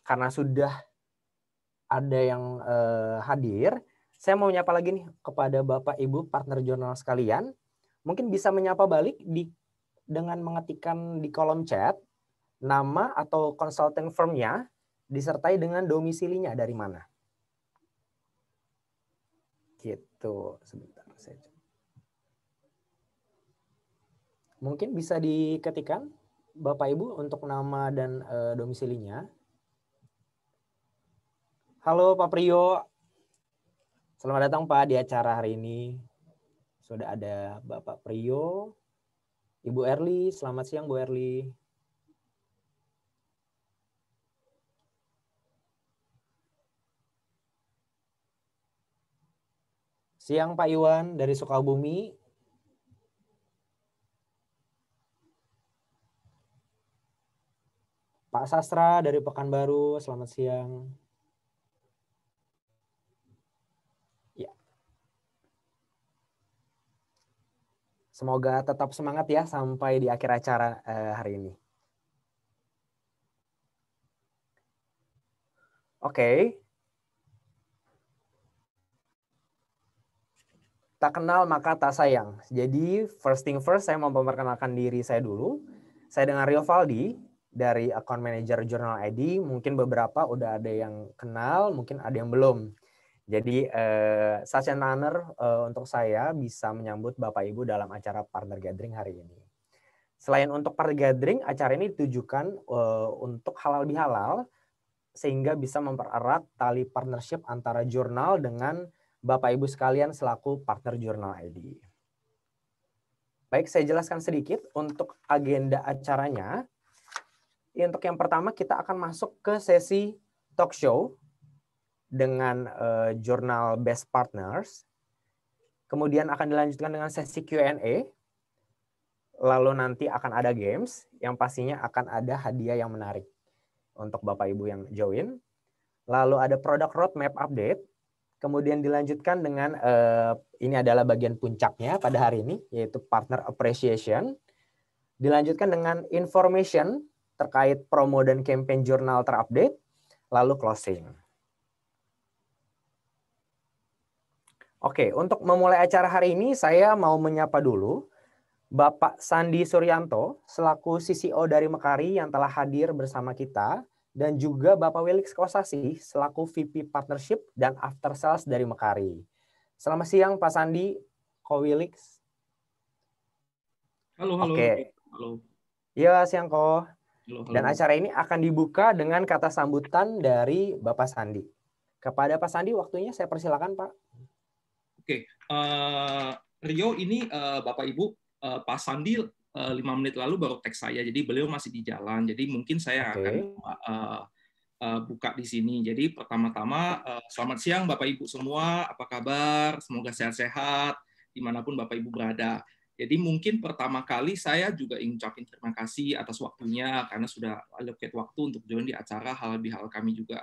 karena sudah ada yang hadir, saya mau menyapa lagi nih kepada Bapak Ibu partner jurnal sekalian. Mungkin bisa menyapa balik dengan mengetikkan di kolom chat nama atau consulting firm-nya disertai dengan domisilinya dari mana. Gitu, sebentar saya. Mungkin bisa diketikkan Bapak Ibu untuk nama dan domisilinya. Halo Pak Priyo. Selamat datang Pak di acara hari ini. Sudah ada Bapak Priyo, Ibu Erli. Selamat siang Bu Erli. Siang Pak Iwan dari Sukabumi. Pak Sastra dari Pekanbaru, selamat siang. Ya. Semoga tetap semangat ya sampai di akhir acara hari ini. Oke. Tak kenal maka tak sayang. Jadi first thing first, saya mau memperkenalkan diri saya dulu. Saya dengan Rio Valdi dari Account Manager Journal ID. Mungkin beberapa udah ada yang kenal, mungkin ada yang belum. Jadi such an honor untuk saya bisa menyambut Bapak Ibu dalam acara Partner Gathering hari ini. Selain untuk Partner Gathering, acara ini ditujukan untuk halal bihalal sehingga bisa mempererat tali partnership antara jurnal dengan Bapak Ibu sekalian selaku partner Jurnal ID. Baik, saya jelaskan sedikit untuk agenda acaranya. Untuk yang pertama kita akan masuk ke sesi talk show dengan jurnal Best Partners. Kemudian akan dilanjutkan dengan sesi Q&A. Lalu nanti akan ada games yang pastinya akan ada hadiah yang menarik untuk Bapak Ibu yang join. Lalu ada product roadmap update. Kemudian dilanjutkan dengan ini adalah bagian puncaknya pada hari ini, yaitu partner appreciation. Dilanjutkan dengan information terkait promo dan campaign jurnal terupdate, lalu closing. Oke, untuk memulai acara hari ini saya mau menyapa dulu Bapak Sandi Suryanto selaku CCO dari Mekari yang telah hadir bersama kita. Dan juga Bapak Wilix Kosasi selaku VP Partnership dan After Sales dari Mekari. Selamat siang Pak Sandi, Ko Wilix. Halo, halo. Oke. Halo. Iya, siang Ko. Halo, halo. Dan acara ini akan dibuka dengan kata sambutan dari Bapak Sandi. Kepada Pak Sandi, waktunya saya persilakan Pak. Oke, Rio ini Bapak Ibu, Pak Sandi 5 menit lalu baru teks saya, jadi beliau masih di jalan. Jadi mungkin saya akan buka di sini. Jadi pertama-tama selamat siang Bapak Ibu semua, apa kabar? Semoga sehat-sehat dimanapun Bapak Ibu berada. Jadi mungkin pertama kali saya juga ingin ucapin terima kasih atas waktunya karena sudah allocate waktu untuk join di acara halal bihalal kami juga.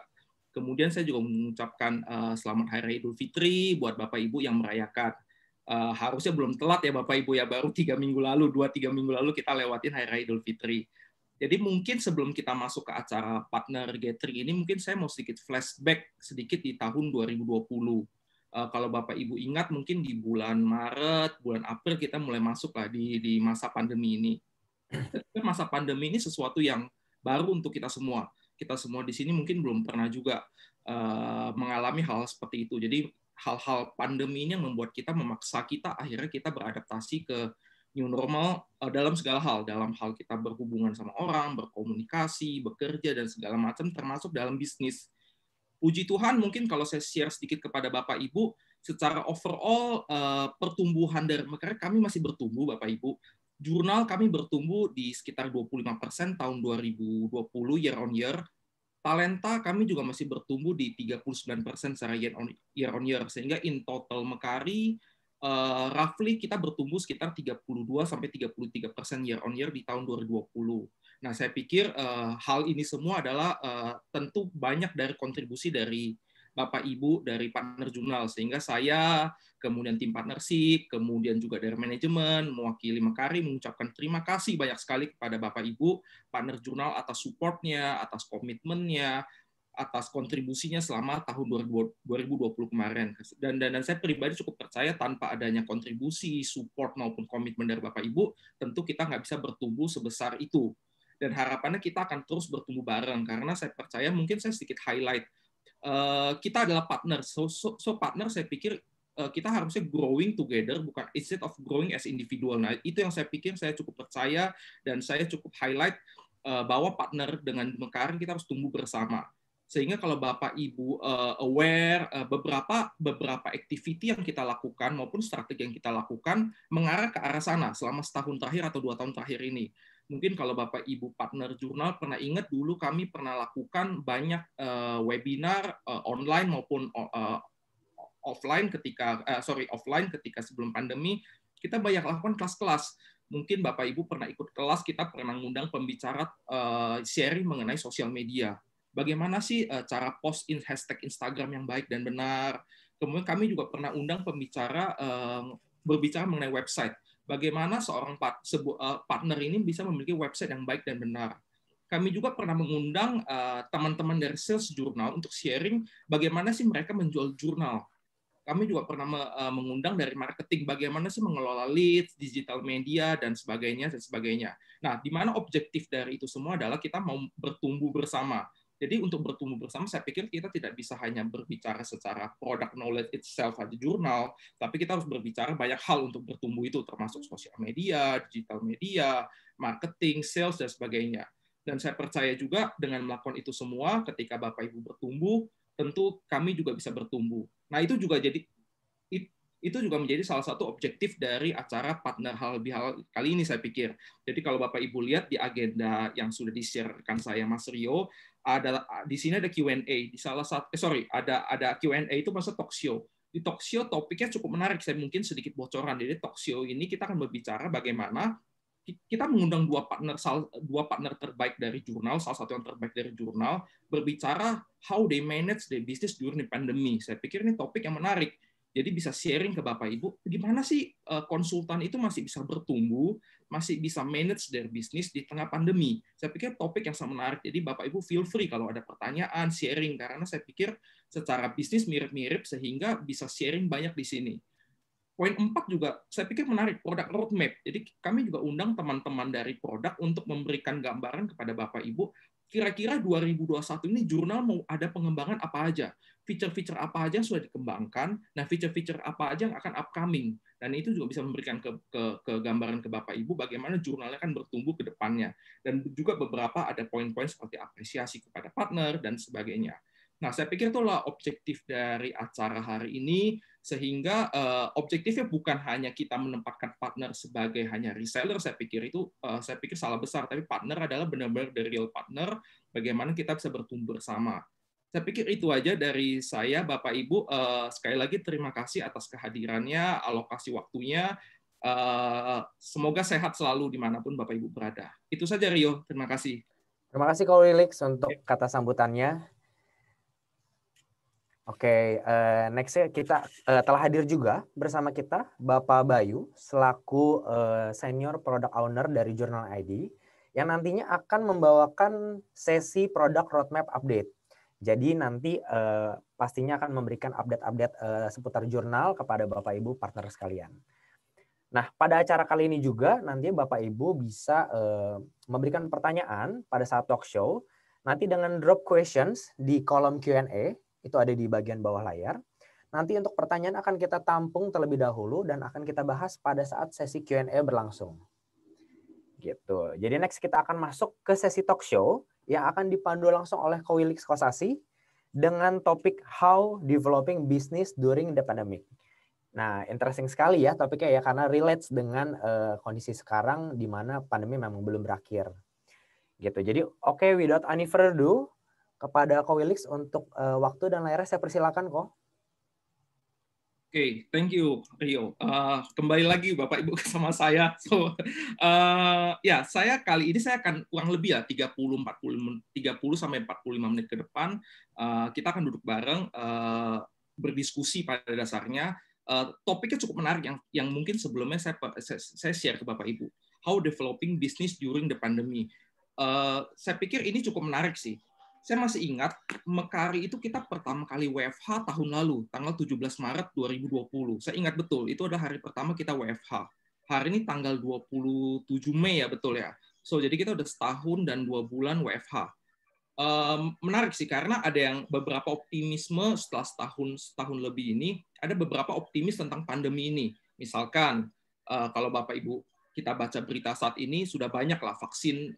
Kemudian saya juga mengucapkan selamat Hari Raya Idul Fitri buat Bapak Ibu yang merayakan. Harusnya belum telat ya Bapak Ibu ya, baru 2-3 minggu lalu kita lewatin Hari Raya Idul Fitri. Jadi mungkin sebelum kita masuk ke acara Partner Gathering ini, mungkin saya mau sedikit flashback sedikit di tahun 2020. Kalau Bapak Ibu ingat, mungkin di bulan Maret, bulan April kita mulai masuk lah di masa pandemi ini. Masa pandemi ini sesuatu yang baru untuk kita semua. Kita semua di sini mungkin belum pernah juga mengalami hal seperti itu. Jadi hal-hal pandemi ini yang membuat kita memaksa kita akhirnya kita beradaptasi ke new normal dalam segala hal, dalam hal kita berhubungan sama orang, berkomunikasi, bekerja dan segala macam, termasuk dalam bisnis. Puji Tuhan, mungkin kalau saya share sedikit kepada Bapak Ibu, secara overall pertumbuhan dari Mekari kami masih bertumbuh Bapak Ibu. Jurnal kami bertumbuh di sekitar 25% tahun 2020 year on year. Talenta kami juga masih bertumbuh di 39% secara year on year. Sehingga in total Mekari, roughly kita bertumbuh sekitar 32-33% year on year di tahun 2020. Nah, saya pikir hal ini semua adalah tentu banyak dari kontribusi dari Bapak Ibu dari partner jurnal, sehingga saya, kemudian tim partnership, kemudian juga dari manajemen, mewakili Mekarim mengucapkan terima kasih banyak sekali kepada Bapak Ibu partner jurnal atas support-nya, atas komitmennya, atas kontribusinya selama tahun 2020 kemarin. Dan saya pribadi cukup percaya tanpa adanya kontribusi, support maupun komitmen dari Bapak Ibu, tentu kita nggak bisa bertumbuh sebesar itu. Dan harapannya kita akan terus bertumbuh bareng, karena saya percaya, mungkin saya sedikit highlight, kita adalah partner. So partner, saya pikir kita harusnya growing together, bukan instead of growing as individual. Nah, itu yang saya pikir saya cukup percaya, dan saya cukup highlight bahwa partner dengan Mekarim kita harus tumbuh bersama. Sehingga kalau Bapak Ibu aware beberapa activity yang kita lakukan maupun strategi yang kita lakukan mengarah ke arah sana selama setahun terakhir atau 2 tahun terakhir ini. Mungkin kalau Bapak Ibu partner jurnal pernah ingat, dulu kami pernah lakukan banyak webinar online maupun offline ketika sebelum pandemi. Kita banyak lakukan kelas-kelas. Mungkin Bapak Ibu pernah ikut kelas, kita pernah mengundang pembicara sharing mengenai sosial media. Bagaimana sih cara post hashtag Instagram yang baik dan benar. Kemudian kami juga pernah undang pembicara berbicara mengenai website. Bagaimana seorang partner ini bisa memiliki website yang baik dan benar. Kami juga pernah mengundang teman-teman dari sales jurnal untuk sharing bagaimana sih mereka menjual jurnal. Kami juga pernah mengundang dari marketing bagaimana sih mengelola leads, digital media, dan sebagainya. Nah, di mana objektif dari itu semua adalah kita mau bertumbuh bersama. Jadi untuk bertumbuh bersama, saya pikir kita tidak bisa hanya berbicara secara product knowledge itself aja jurnal, tapi kita harus berbicara banyak hal untuk bertumbuh itu, termasuk sosial media, digital media, marketing, sales, dan sebagainya. Dan saya percaya juga dengan melakukan itu semua, ketika Bapak Ibu bertumbuh, tentu kami juga bisa bertumbuh. Nah, itu juga menjadi salah satu objektif dari acara partner halal bihalal kali ini, saya pikir. Jadi kalau Bapak Ibu lihat di agenda yang sudah di-share-kan saya Mas Rio, di sini ada Q&A. Di salah satu ada Q&A, itu maksud talk show. Di talk show topiknya cukup menarik, saya mungkin sedikit bocoran. Jadi talk show ini kita akan berbicara bagaimana kita mengundang dua partner terbaik dari jurnal, salah satu yang terbaik dari jurnal, berbicara how they manage their business during the pandemic. Saya pikir ini topik yang menarik. Jadi bisa sharing ke Bapak Ibu, gimana sih konsultan itu masih bisa bertumbuh, masih bisa manage their business di tengah pandemi. Saya pikir topik yang sangat menarik. Jadi Bapak Ibu feel free kalau ada pertanyaan, sharing, karena saya pikir secara bisnis mirip-mirip sehingga bisa sharing banyak di sini. Poin 4 juga saya pikir menarik, product roadmap. Jadi kami juga undang teman-teman dari produk untuk memberikan gambaran kepada Bapak Ibu, kira-kira 2021 ini jurnal mau ada pengembangan apa aja, feature-feature apa aja yang sudah dikembangkan, nah feature-feature apa aja yang akan upcoming. Dan itu juga bisa memberikan ke gambaran ke Bapak Ibu bagaimana jurnalnya akan bertumbuh ke depannya. Dan juga beberapa ada poin-poin seperti apresiasi kepada partner dan sebagainya. Nah, saya pikir itulah objektif dari acara hari ini, sehingga objektifnya bukan hanya kita menempatkan partner sebagai hanya reseller, saya pikir salah besar, tapi partner adalah benar-benar the real partner, bagaimana kita bisa bertumbuh bersama. Saya pikir itu aja dari saya, Bapak Ibu. Sekali lagi terima kasih atas kehadirannya, alokasi waktunya. Semoga sehat selalu dimanapun Bapak Ibu berada. Itu saja, Rio. Terima kasih. Terima kasih Ko Wilix untuk kata sambutannya. Oke, next-nya kita telah hadir juga bersama kita Bapak Bayu selaku Senior Product Owner dari Journal ID yang nantinya akan membawakan sesi Product Roadmap Update. Jadi nanti pastinya akan memberikan update-update seputar jurnal kepada Bapak Ibu partner sekalian. Nah, pada acara kali ini juga nanti Bapak Ibu bisa memberikan pertanyaan pada saat talk show. Nanti dengan drop questions di kolom Q&A, itu ada di bagian bawah layar. Nanti untuk pertanyaan akan kita tampung terlebih dahulu dan akan kita bahas pada saat sesi Q&A berlangsung. Gitu. Jadi next kita akan masuk ke sesi talk show yang akan dipandu langsung oleh Ko Wilix Kosasi dengan topik How Developing Business During the Pandemic. Nah, interesting sekali ya topiknya ya, karena relates dengan kondisi sekarang di mana pandemi memang belum berakhir. Gitu. Jadi oke, without any further ado, kepada Ko Wilix untuk waktu dan layarnya saya persilakan, Ko. Oke, thank you Rio. Kembali lagi Bapak Ibu sama saya. So, ya saya kali ini saya akan kurang lebih ya 30 sampai 45 menit ke depan kita akan duduk bareng berdiskusi pada dasarnya. Topiknya cukup menarik yang mungkin sebelumnya saya share ke Bapak Ibu. How developing business during the pandemic. Saya pikir ini cukup menarik sih. Saya masih ingat Mekari itu kita pertama kali WFH tahun lalu, tanggal 17 Maret 2020. Saya ingat betul, itu adalah hari pertama kita WFH. Hari ini tanggal 27 Mei ya, betul ya. So, jadi kita udah setahun dan 2 bulan WFH. Menarik sih, karena ada yang beberapa optimisme setelah setahun lebih ini, ada beberapa optimis tentang pandemi ini. Misalkan, kalau Bapak Ibu kita baca berita saat ini, sudah banyaklah vaksin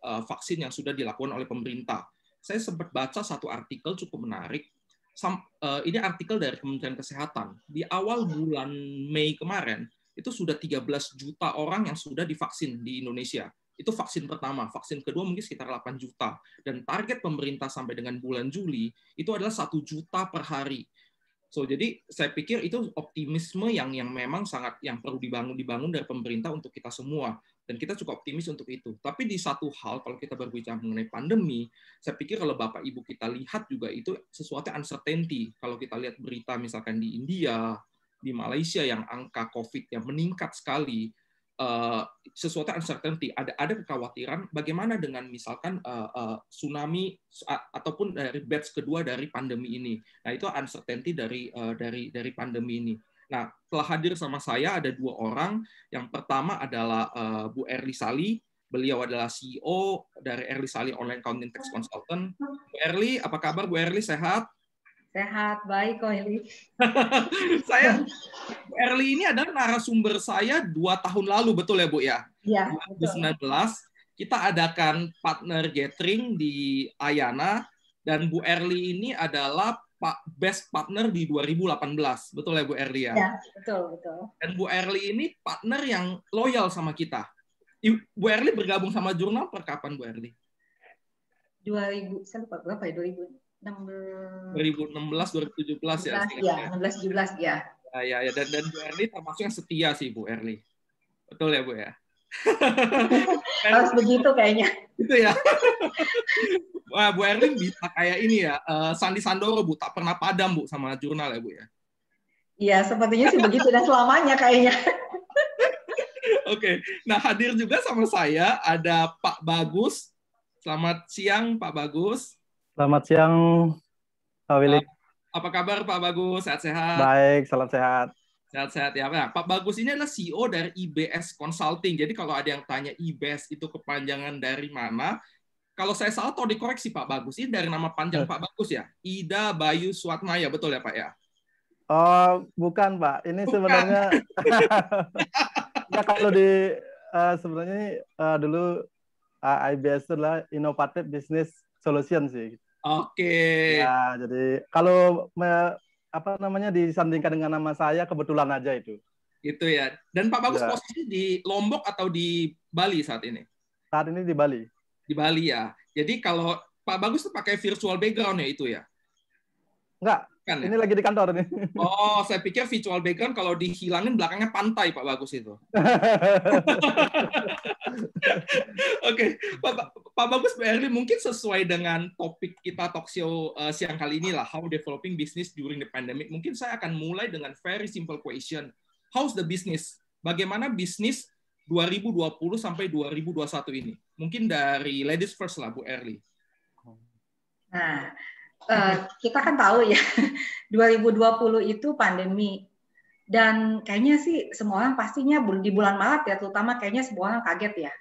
yang sudah dilakukan oleh pemerintah. Saya sempat baca satu artikel cukup menarik. Ini artikel dari Kementerian Kesehatan. Di awal bulan Mei kemarin, itu sudah 13 juta orang yang sudah divaksin di Indonesia. Itu vaksin pertama. Vaksin kedua mungkin sekitar 8 juta. Dan target pemerintah sampai dengan bulan Juli, itu adalah 1 juta per hari. So, jadi saya pikir itu optimisme yang memang sangat yang perlu dibangun dari pemerintah untuk kita semua, dan kita cukup optimis untuk itu. Tapi di satu hal, kalau kita berbicara mengenai pandemi, saya pikir kalau Bapak Ibu kita lihat juga itu sesuatu uncertainty. Kalau kita lihat berita misalkan di India, di Malaysia yang angka COVID yang meningkat sekali, sesuatu uncertainty, ada kekhawatiran bagaimana dengan misalkan tsunami ataupun dari batch kedua dari pandemi ini. Nah, itu uncertainty dari pandemi ini. Nah, telah hadir sama saya ada 2 orang. Yang pertama adalah Bu Erli Sali. Beliau adalah CEO dari Erli Sali Online Accounting Tax Consultant. Bu Erli, apa kabar Bu Erli? Sehat? Sehat, baik kok Eli. Bu Erli ini adalah narasumber saya 2 tahun lalu, betul ya Bu ya? Iya, 2019 kita adakan partner gathering di Ayana, dan Bu Erli ini adalah best partner di 2018, betul ya Bu Erli ya? Iya, betul. Dan Bu Erli ini partner yang loyal sama kita. Bu Erli bergabung sama jurnal per kapan Bu Erli? 2000, saya lupa berapa ya, 2016, 2017 ya? Iya, 16-17 ya. Ya, dan Bu Erli termasuk yang setia sih Bu Erli. Betul ya Bu ya? Harus begitu kayaknya. Gitu ya. Wah, Bu Erli bisa kayak ini ya, Sandi Sandoro Bu, tak pernah padam Bu sama jurnal ya Bu ya? Iya, sepertinya sih begitu dan selamanya kayaknya. Oke, nah hadir juga sama saya ada Pak Bagus. Selamat siang Pak Bagus. Selamat siang Pak Willy. Apa kabar Pak Bagus? Sehat-sehat? Baik, salam sehat. Sehat-sehat ya. Nah, Pak Bagus ini adalah CEO dari IBS Consulting. Jadi kalau ada yang tanya IBS itu kepanjangan dari mana, kalau saya salah atau dikoreksi Pak Bagus, ini dari nama panjang Pak Bagus ya? Ida Bayu Swatmaya, betul ya Pak ya? Oh, bukan Pak. Ini bukan. Sebenarnya ya kalau di sebenarnya dulu IBS itu adalah Innovative Business Solution sih. Oke. Ya, jadi kalau disandingkan dengan nama saya kebetulan aja itu. Gitu ya. Dan Pak Bagus posisi di Lombok atau di Bali saat ini? Saat ini di Bali. Di Bali ya. Jadi kalau Pak Bagus tuh pakai virtual background ya itu ya? Enggak. Kan, ya? Ini lagi di kantor nih. Oh, saya pikir virtual background kalau dihilangin belakangnya pantai Pak Bagus itu. Oke, Pak Bagus, Pak Erli, mungkin sesuai dengan topik kita talk show siang kali ini lah, how developing business during the pandemic. Mungkin saya akan mulai dengan very simple question. How's the business? Bagaimana bisnis 2020 sampai 2021 ini? Mungkin dari ladies first lah, Bu Erli. Nah, kita kan tahu ya, 2020 itu pandemi. Dan kayaknya sih semua orang pastinya di bulan Maret ya, terutama kayaknya semua orang kaget ya.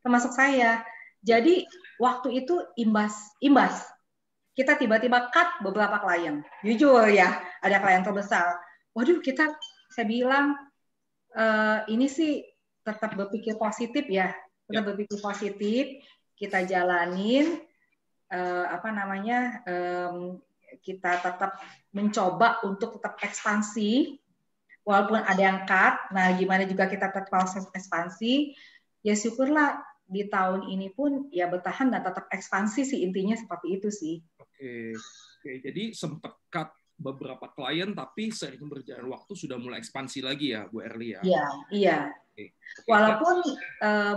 Termasuk saya. Jadi waktu itu imbas. Kita tiba-tiba cut beberapa klien. Jujur ya, ada klien terbesar. Waduh, saya bilang, ini sih tetap berpikir positif ya. Berpikir positif, kita jalanin, kita tetap mencoba untuk tetap ekspansi, walaupun ada yang cut. Nah, gimana juga kita tetap proses ekspansi, ya syukurlah di tahun ini pun ya bertahan dan tetap ekspansi sih, intinya seperti itu sih. Oke. Jadi sempat cut beberapa klien, tapi seiring berjalan waktu sudah mulai ekspansi lagi ya, Bu Erli ya? Iya, iya. Oke. Walaupun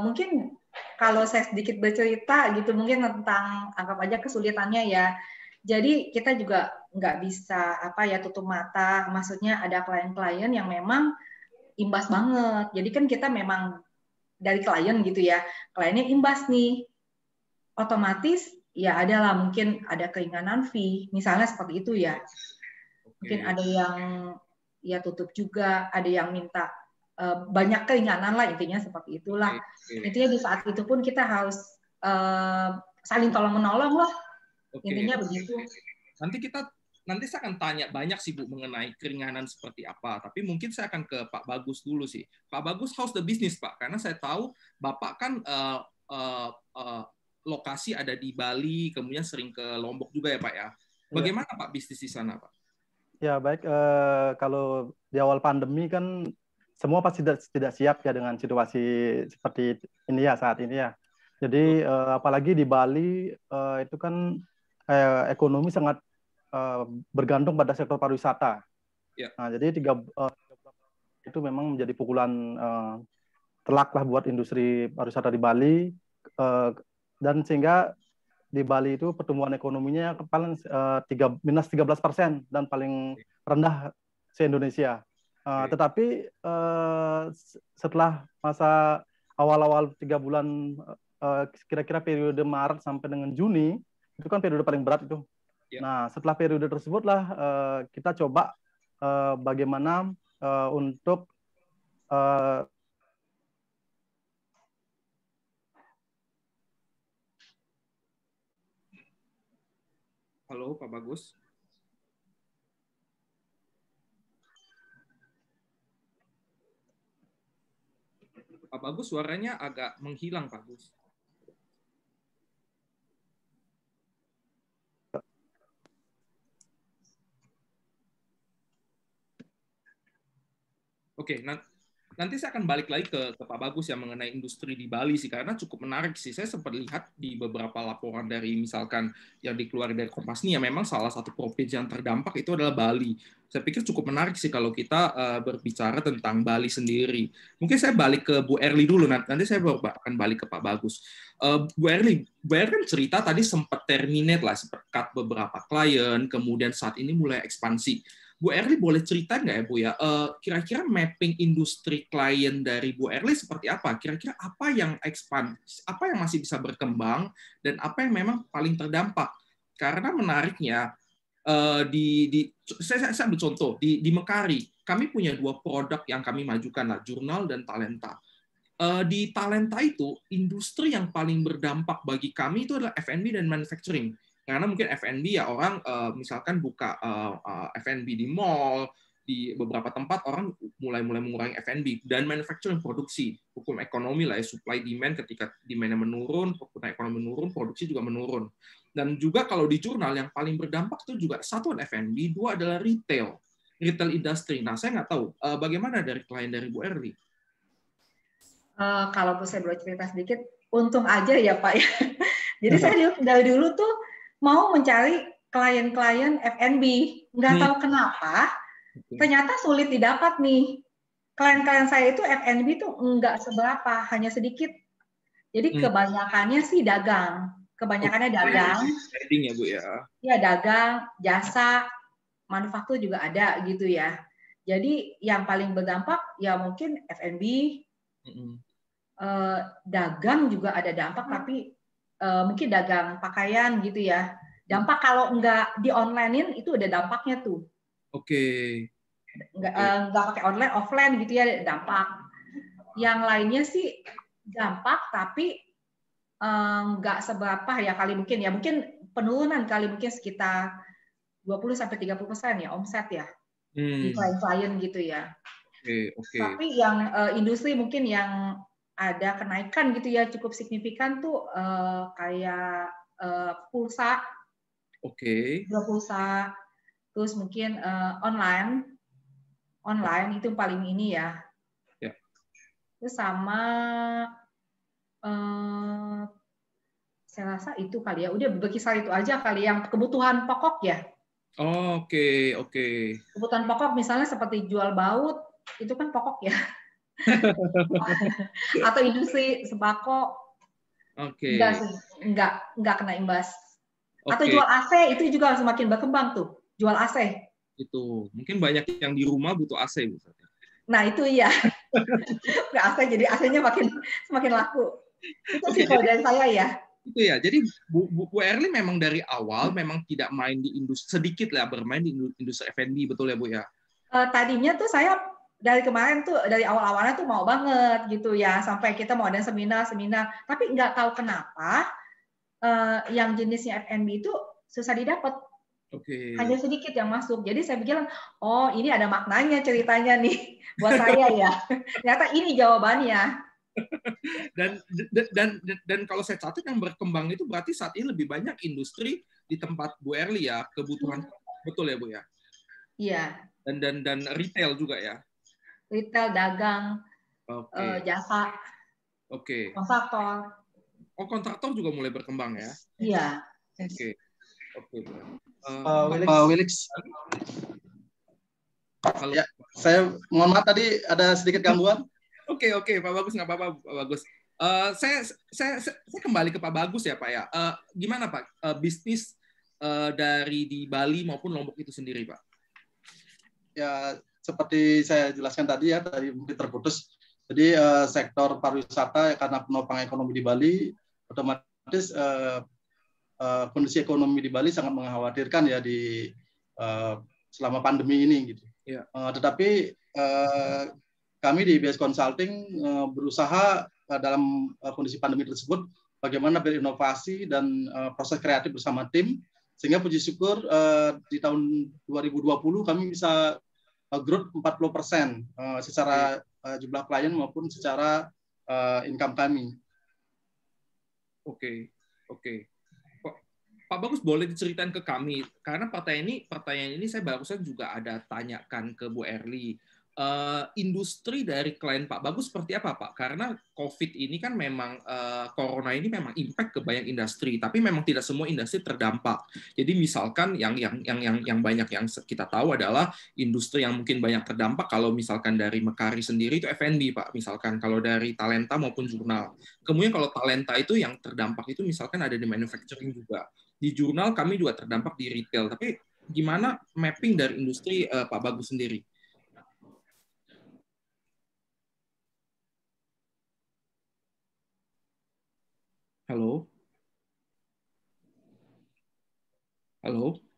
mungkin kalau saya sedikit bercerita gitu, mungkin tentang anggap aja kesulitannya ya. Jadi kita juga nggak bisa tutup mata. Maksudnya ada klien-klien yang memang imbas banget. Jadi kan kita memang dari klien gitu ya, kliennya imbas nih, otomatis ya adalah mungkin ada keringanan fee, misalnya seperti itu ya. Mungkin ada yang ya tutup juga, ada yang minta banyak keringanan lah, intinya seperti itulah. Intinya di saat itu pun kita harus saling tolong menolong lah. Intinya begitu. Nanti saya akan tanya banyak sih Bu mengenai keringanan seperti apa, tapi mungkin saya akan ke Pak Bagus dulu sih. Pak Bagus, how's the business Pak? Karena saya tahu Bapak kan lokasi ada di Bali, kemudian sering ke Lombok juga ya Pak ya. Bagaimana Pak bisnis di sana Pak? Ya baik, kalau di awal pandemi kan semua pasti tidak siap ya dengan situasi seperti ini ya saat ini ya. Jadi apalagi di Bali itu kan ekonomi sangat bergantung pada sektor pariwisata. Ya. Nah, jadi itu memang menjadi pukulan telak lah buat industri pariwisata di Bali, dan sehingga di Bali itu pertumbuhan ekonominya paling minus 13% dan paling rendah se-Indonesia. Tetapi setelah masa awal-awal 3 bulan, kira-kira periode Maret sampai dengan Juni, itu kan periode paling berat itu. Nah, setelah periode tersebutlah kita coba bagaimana untuk Halo, Pak Bagus. Pak Bagus, suaranya agak menghilang, Pak Bagus. Oke, nanti saya akan balik lagi ke Pak Bagus yang mengenai industri di Bali sih, karena cukup menarik sih. Saya sempat lihat di beberapa laporan dari misalkan yang dikeluarkan dari Kompas nih, ya memang salah satu provinsi yang terdampak itu adalah Bali. Saya pikir cukup menarik sih kalau kita berbicara tentang Bali sendiri. Mungkin saya balik ke Bu Erli dulu, nanti saya akan balik ke Pak Bagus. Bu Erli kan cerita tadi sempat terminate lah, sempat cut beberapa klien, kemudian saat ini mulai ekspansi. Bu Erli boleh cerita nggak ya Bu ya, kira-kira mapping industri klien dari Bu Erli seperti apa? Kira-kira apa yang apa yang masih bisa berkembang, dan apa yang memang paling terdampak? Karena menariknya, saya ambil contoh, di Mekari, kami punya 2 produk yang kami majukan, lah, jurnal dan talenta. Di talenta itu, industri yang paling berdampak bagi kami itu adalah F&B dan manufacturing. Karena mungkin F&B ya orang misalkan buka F&B di mall, di beberapa tempat orang mulai mengurangi F&B, dan manufacturing produksi, hukum ekonomi lah ya, supply demand, ketika demand-nya menurun, ekonomi menurun, produksi juga menurun. Dan juga kalau di jurnal yang paling berdampak itu juga satu F&B, 2 adalah retail industry. Nah, saya nggak tahu bagaimana dari klien dari Bu Erli. Kalau saya boleh cerita sedikit, untung aja ya Pak ya. Jadi saya dari dulu tuh mau mencari klien-klien F&B, nggak tahu kenapa, ternyata sulit didapat nih. Klien-klien saya itu F&B tuh nggak seberapa, hanya sedikit. Jadi kebanyakannya sih dagang, kebanyakannya dagang. Trading ya Bu ya? Iya dagang, jasa, manufaktur juga ada gitu ya. Jadi yang paling berdampak ya mungkin F&B, dagang juga ada dampak, tapi mungkin dagang pakaian gitu ya. Dampak kalau nggak di online-in itu ada dampaknya tuh. Oke. Nggak pakai online, offline gitu ya dampak. Yang lainnya sih dampak, tapi nggak seberapa ya kali mungkin penurunan kali mungkin sekitar 20-30% ya omset ya di klien-klien gitu ya. Oke. Tapi yang industri mungkin yang ada kenaikan gitu ya cukup signifikan tuh kayak pulsa. Pulsa, terus mungkin online itu paling ini ya. Terus sama saya rasa itu kali ya, udah berkisar itu aja kali yang kebutuhan pokok ya. Oke. Kebutuhan pokok misalnya seperti jual baut, itu kan pokok ya. Atau industri sembako, nggak kena imbas. Atau jual AC, itu juga semakin berkembang tuh, jual AC. Itu mungkin banyak yang di rumah butuh AC, Bu. Nah itu iya, AC jadi AC-nya semakin laku. Itu sih kalau dari saya ya. Itu ya. Jadi Bu Erli memang dari awal memang tidak main di industri, sedikit lah bermain di industri F&B, betul ya Bu ya? Tadinya tuh saya dari kemarin tuh dari awal-awalnya tuh mau banget gitu ya, sampai kita mau ada seminar, tapi nggak tahu kenapa yang jenisnya F&B itu susah didapat. Hanya sedikit yang masuk. Jadi saya pikir, oh ini ada maknanya ceritanya nih buat saya ya. Ternyata ini jawabannya. Dan kalau saya catat yang berkembang itu berarti saat ini lebih banyak industri di tempat Bu Erli ya, kebutuhan betul ya Bu ya? Iya. Dan retail juga ya? Retail, dagang, jasa, kontraktor. Oh, kontraktor juga mulai berkembang ya? Iya. Oke. Wilix. Ya, saya mohon maaf tadi ada sedikit gangguan. Oke, Pak Bagus, nggak apa-apa, Pak Bagus. Saya kembali ke Pak Bagus ya, Pak ya. Gimana Pak bisnis dari di Bali maupun Lombok itu sendiri, Pak? Ya, seperti saya jelaskan tadi ya, tadi mungkin terputus. Jadi sektor pariwisata karena penopang ekonomi di Bali, otomatis kondisi ekonomi di Bali sangat mengkhawatirkan ya di selama pandemi ini gitu. Ya. Tetapi kami di IBS Consulting berusaha dalam kondisi pandemi tersebut bagaimana berinovasi dan proses kreatif bersama tim, sehingga puji syukur di tahun 2020 kami bisa growth 40% secara jumlah klien maupun secara income kami. Oke. Pak Bagus boleh diceritain ke kami, karena pertanyaan ini saya barusan juga ada tanyakan ke Bu Erli. Industri dari klien Pak Bagus seperti apa Pak? Karena COVID ini kan memang Corona ini memang impact ke banyak industri, tapi memang tidak semua industri terdampak. Jadi misalkan yang banyak yang kita tahu adalah industri yang mungkin banyak terdampak. Kalau misalkan dari Mekari sendiri itu F&B Pak, misalkan kalau dari talenta maupun jurnal. Kemudian kalau talenta itu yang terdampak itu misalkan ada di manufacturing juga. Di jurnal kami juga terdampak di retail. Tapi gimana mapping dari industri Pak Bagus sendiri? Halo,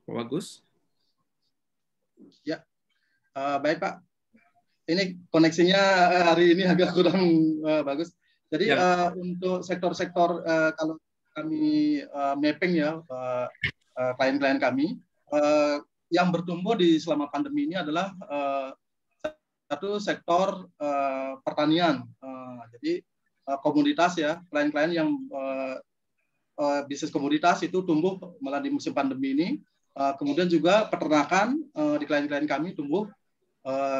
Pak Bagus. Ya, baik Pak. Ini koneksinya hari ini agak kurang bagus. Jadi untuk sektor-sektor kalau kami mapping ya klien-klien kami yang bertumbuh di selama pandemi ini adalah satu sektor pertanian. Jadi komoditas ya, klien-klien yang bisnis komoditas itu tumbuh malah di musim pandemi ini. Kemudian juga peternakan di klien-klien kami tumbuh.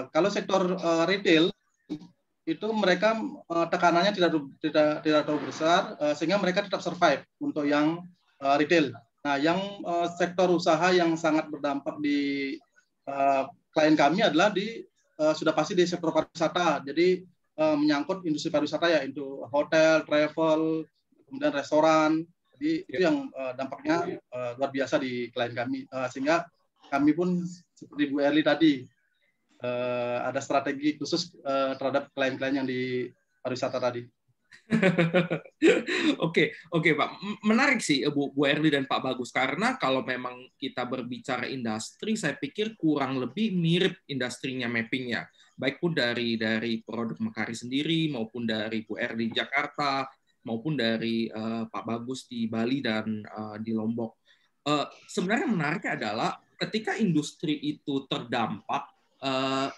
Kalau sektor retail itu mereka tekanannya tidak terlalu besar sehingga mereka tetap survive untuk yang retail. Nah, yang sektor usaha yang sangat berdampak di klien kami adalah sudah pasti di sektor pariwisata. Jadi menyangkut industri pariwisata ya, itu hotel, travel, kemudian restoran. Jadi itu yang dampaknya luar biasa di klien kami. Sehingga kami pun seperti Bu Erli tadi ada strategi khusus terhadap klien-klien yang di pariwisata tadi. Oke Pak, menarik sih Bu Erli dan Pak Bagus, karena kalau memang kita berbicara industri, saya pikir kurang lebih mirip industrinya mappingnya, baik pun dari produk Mekari sendiri maupun dari Bu Erli di Jakarta maupun dari Pak Bagus di Bali dan di Lombok. Sebenarnya menariknya adalah ketika industri itu terdampak,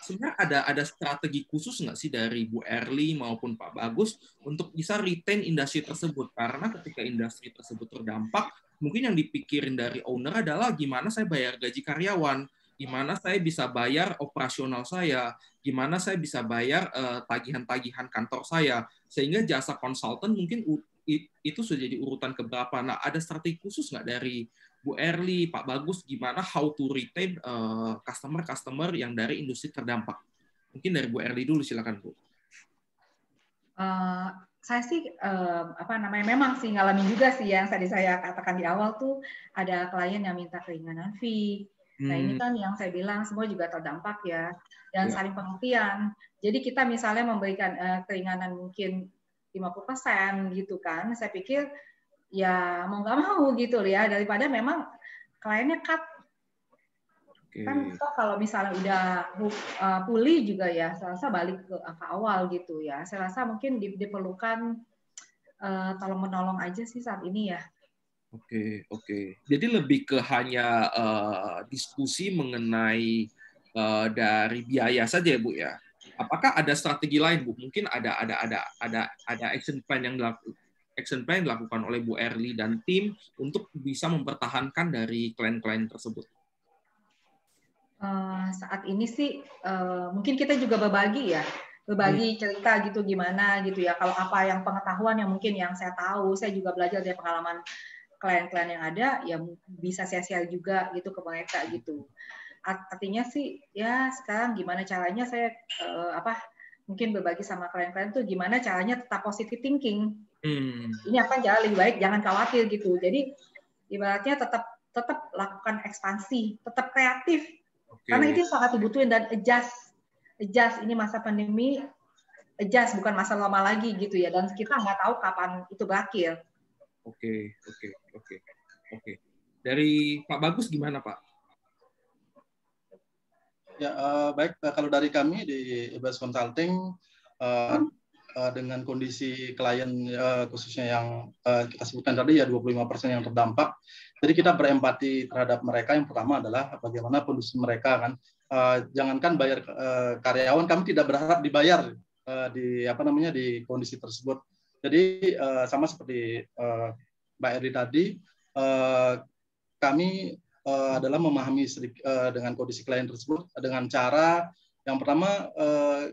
sebenarnya ada strategi khusus nggak sih dari Bu Erli maupun Pak Bagus untuk bisa retain industri tersebut? Karena ketika industri tersebut terdampak, mungkin yang dipikirin dari owner adalah gimana saya bayar gaji karyawan, gimana saya bisa bayar operasional saya, gimana saya bisa bayar tagihan-tagihan kantor saya, sehingga jasa konsultan mungkin itu sudah jadi urutan keberapa. Nah, ada strategi khusus nggak dari Bu Erli, Pak Bagus, gimana how to retain customer yang dari industri terdampak? Mungkin dari Bu Erli dulu, silakan Bu. Saya sih memang sih ngalamin juga sih yang tadi saya katakan di awal tuh ada klien yang minta keringanan fee. Nah ini kan yang saya bilang semua juga terdampak ya, dan saling pengertian. Jadi kita misalnya memberikan keringanan mungkin 50% gitu kan, saya pikir ya mau nggak mau gitu ya, daripada memang kliennya cut. Kan kalau misalnya udah pulih juga ya, saya rasa balik ke angka awal gitu ya. Saya rasa mungkin diperlukan tolong menolong aja sih saat ini ya. Oke. Jadi lebih ke hanya diskusi mengenai dari biaya saja ya Bu ya. Apakah ada strategi lain Bu? Mungkin ada action plan yang dilakukan oleh Bu Erli dan tim untuk bisa mempertahankan dari klien-klien tersebut. Saat ini sih mungkin kita juga berbagi cerita gitu gimana gitu ya. Kalau apa yang pengetahuan yang mungkin yang saya tahu, saya juga belajar dari pengalaman klien-klien yang ada, ya bisa saya share juga gitu ke mereka gitu. Artinya sih ya sekarang gimana caranya saya mungkin berbagi sama klien-klien tuh gimana caranya tetap positive thinking. Ini akan jalan lebih baik, jangan khawatir gitu. Jadi ibaratnya tetap lakukan ekspansi, tetap kreatif. Karena itu sangat dibutuhin dan adjust ini masa pandemi, adjust bukan masa lama lagi gitu ya, dan kita nggak tahu kapan itu berakhir. Oke. Dari Pak Bagus gimana Pak? Ya baik, kalau dari kami di EBS Consulting dengan kondisi klien khususnya yang kita sebutkan tadi ya 25% yang terdampak. Jadi kita berempati terhadap mereka. Yang pertama adalah bagaimana kondisi mereka kan. Jangankan bayar karyawan, kami tidak berharap dibayar di kondisi tersebut. Jadi sama seperti Mbak Eri tadi, kami adalah memahami dengan kondisi klien tersebut dengan cara yang pertama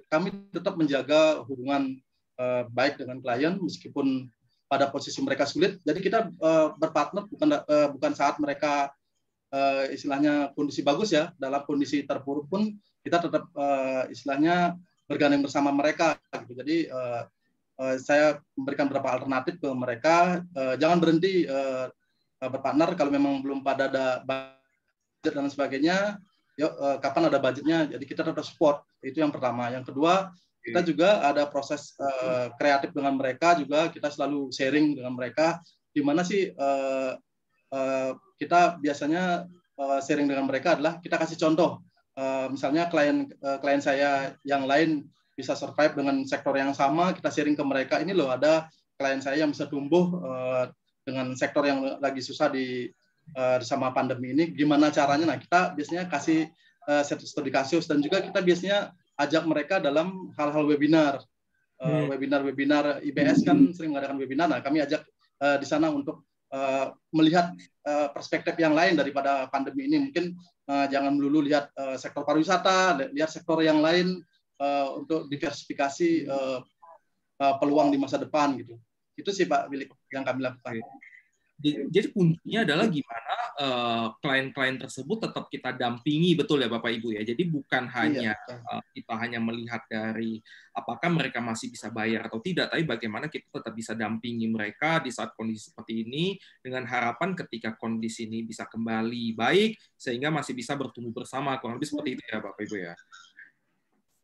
kami tetap menjaga hubungan baik dengan klien meskipun pada posisi mereka sulit. Jadi kita berpartner bukan saat mereka istilahnya kondisi bagus ya, dalam kondisi terpuruk pun kita tetap istilahnya bergandeng bersama mereka gitu. Jadi saya memberikan beberapa alternatif ke mereka, jangan berhenti berpartner kalau memang belum pada ada budget dan sebagainya. Yuk, kapan ada budgetnya, jadi kita tetap support. Itu yang pertama. Yang kedua, kita juga ada proses kreatif dengan mereka juga, kita selalu sharing dengan mereka di mana sih kita biasanya sharing dengan mereka adalah kita kasih contoh. Misalnya klien saya yang lain bisa survive dengan sektor yang sama, kita sharing ke mereka, ini loh ada klien saya yang bisa tumbuh dengan sektor yang lagi susah sama pandemi ini, gimana caranya? Nah, kita biasanya kasih studi kasus dan juga kita biasanya ajak mereka dalam hal-hal webinar. Webinar IBS kan sering mengadakan webinar. Nah, kami ajak di sana untuk melihat perspektif yang lain daripada pandemi ini. Mungkin jangan melulu lihat sektor pariwisata, lihat sektor yang lain untuk diversifikasi peluang di masa depan gitu. Itu sih Pak Billy yang kami lakukan. Jadi kuncinya adalah gimana klien-klien tersebut tetap kita dampingi, betul ya Bapak Ibu ya. Jadi bukan hanya kita hanya melihat dari apakah mereka masih bisa bayar atau tidak, tapi bagaimana kita tetap bisa dampingi mereka di saat kondisi seperti ini dengan harapan ketika kondisi ini bisa kembali baik sehingga masih bisa bertumbuh bersama. Kurang lebih seperti itu ya Bapak Ibu ya.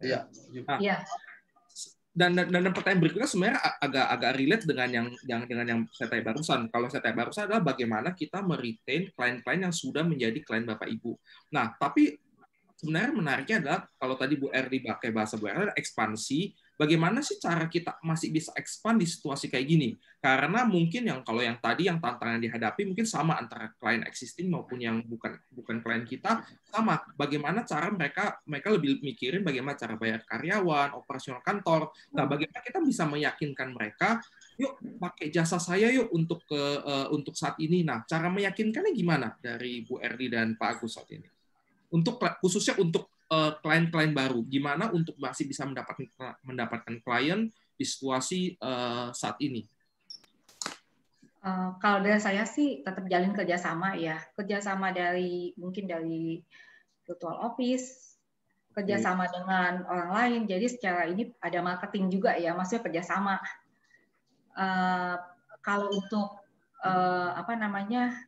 Iya. Dan pertanyaan berikutnya sebenarnya agak relate dengan yang saya tanya barusan. Kalau saya tanya barusan adalah bagaimana kita meretain klien-klien yang sudah menjadi klien Bapak Ibu. Nah, tapi sebenarnya menariknya adalah kalau tadi Bu Erli pakai bahasa Bu Erli ekspansi, bagaimana sih cara kita masih bisa expand di situasi kayak gini? Karena mungkin kalau yang tadi yang tantangan dihadapi mungkin sama antara klien existing maupun yang bukan klien kita sama. Bagaimana cara mereka lebih mikirin bagaimana cara bayar karyawan, operasional kantor. Nah, bagaimana kita bisa meyakinkan mereka, yuk pakai jasa saya yuk untuk saat ini. Nah, cara meyakinkannya gimana dari Bu Erli dan Pak Agus saat ini? Khususnya untuk klien-klien baru, gimana untuk masih bisa mendapatkan klien di situasi saat ini? Kalau dari saya sih tetap jalin kerjasama ya, kerjasama mungkin dari virtual office, kerjasama dengan orang lain. Jadi secara ini ada marketing juga ya, maksudnya kerjasama. Kalau untuk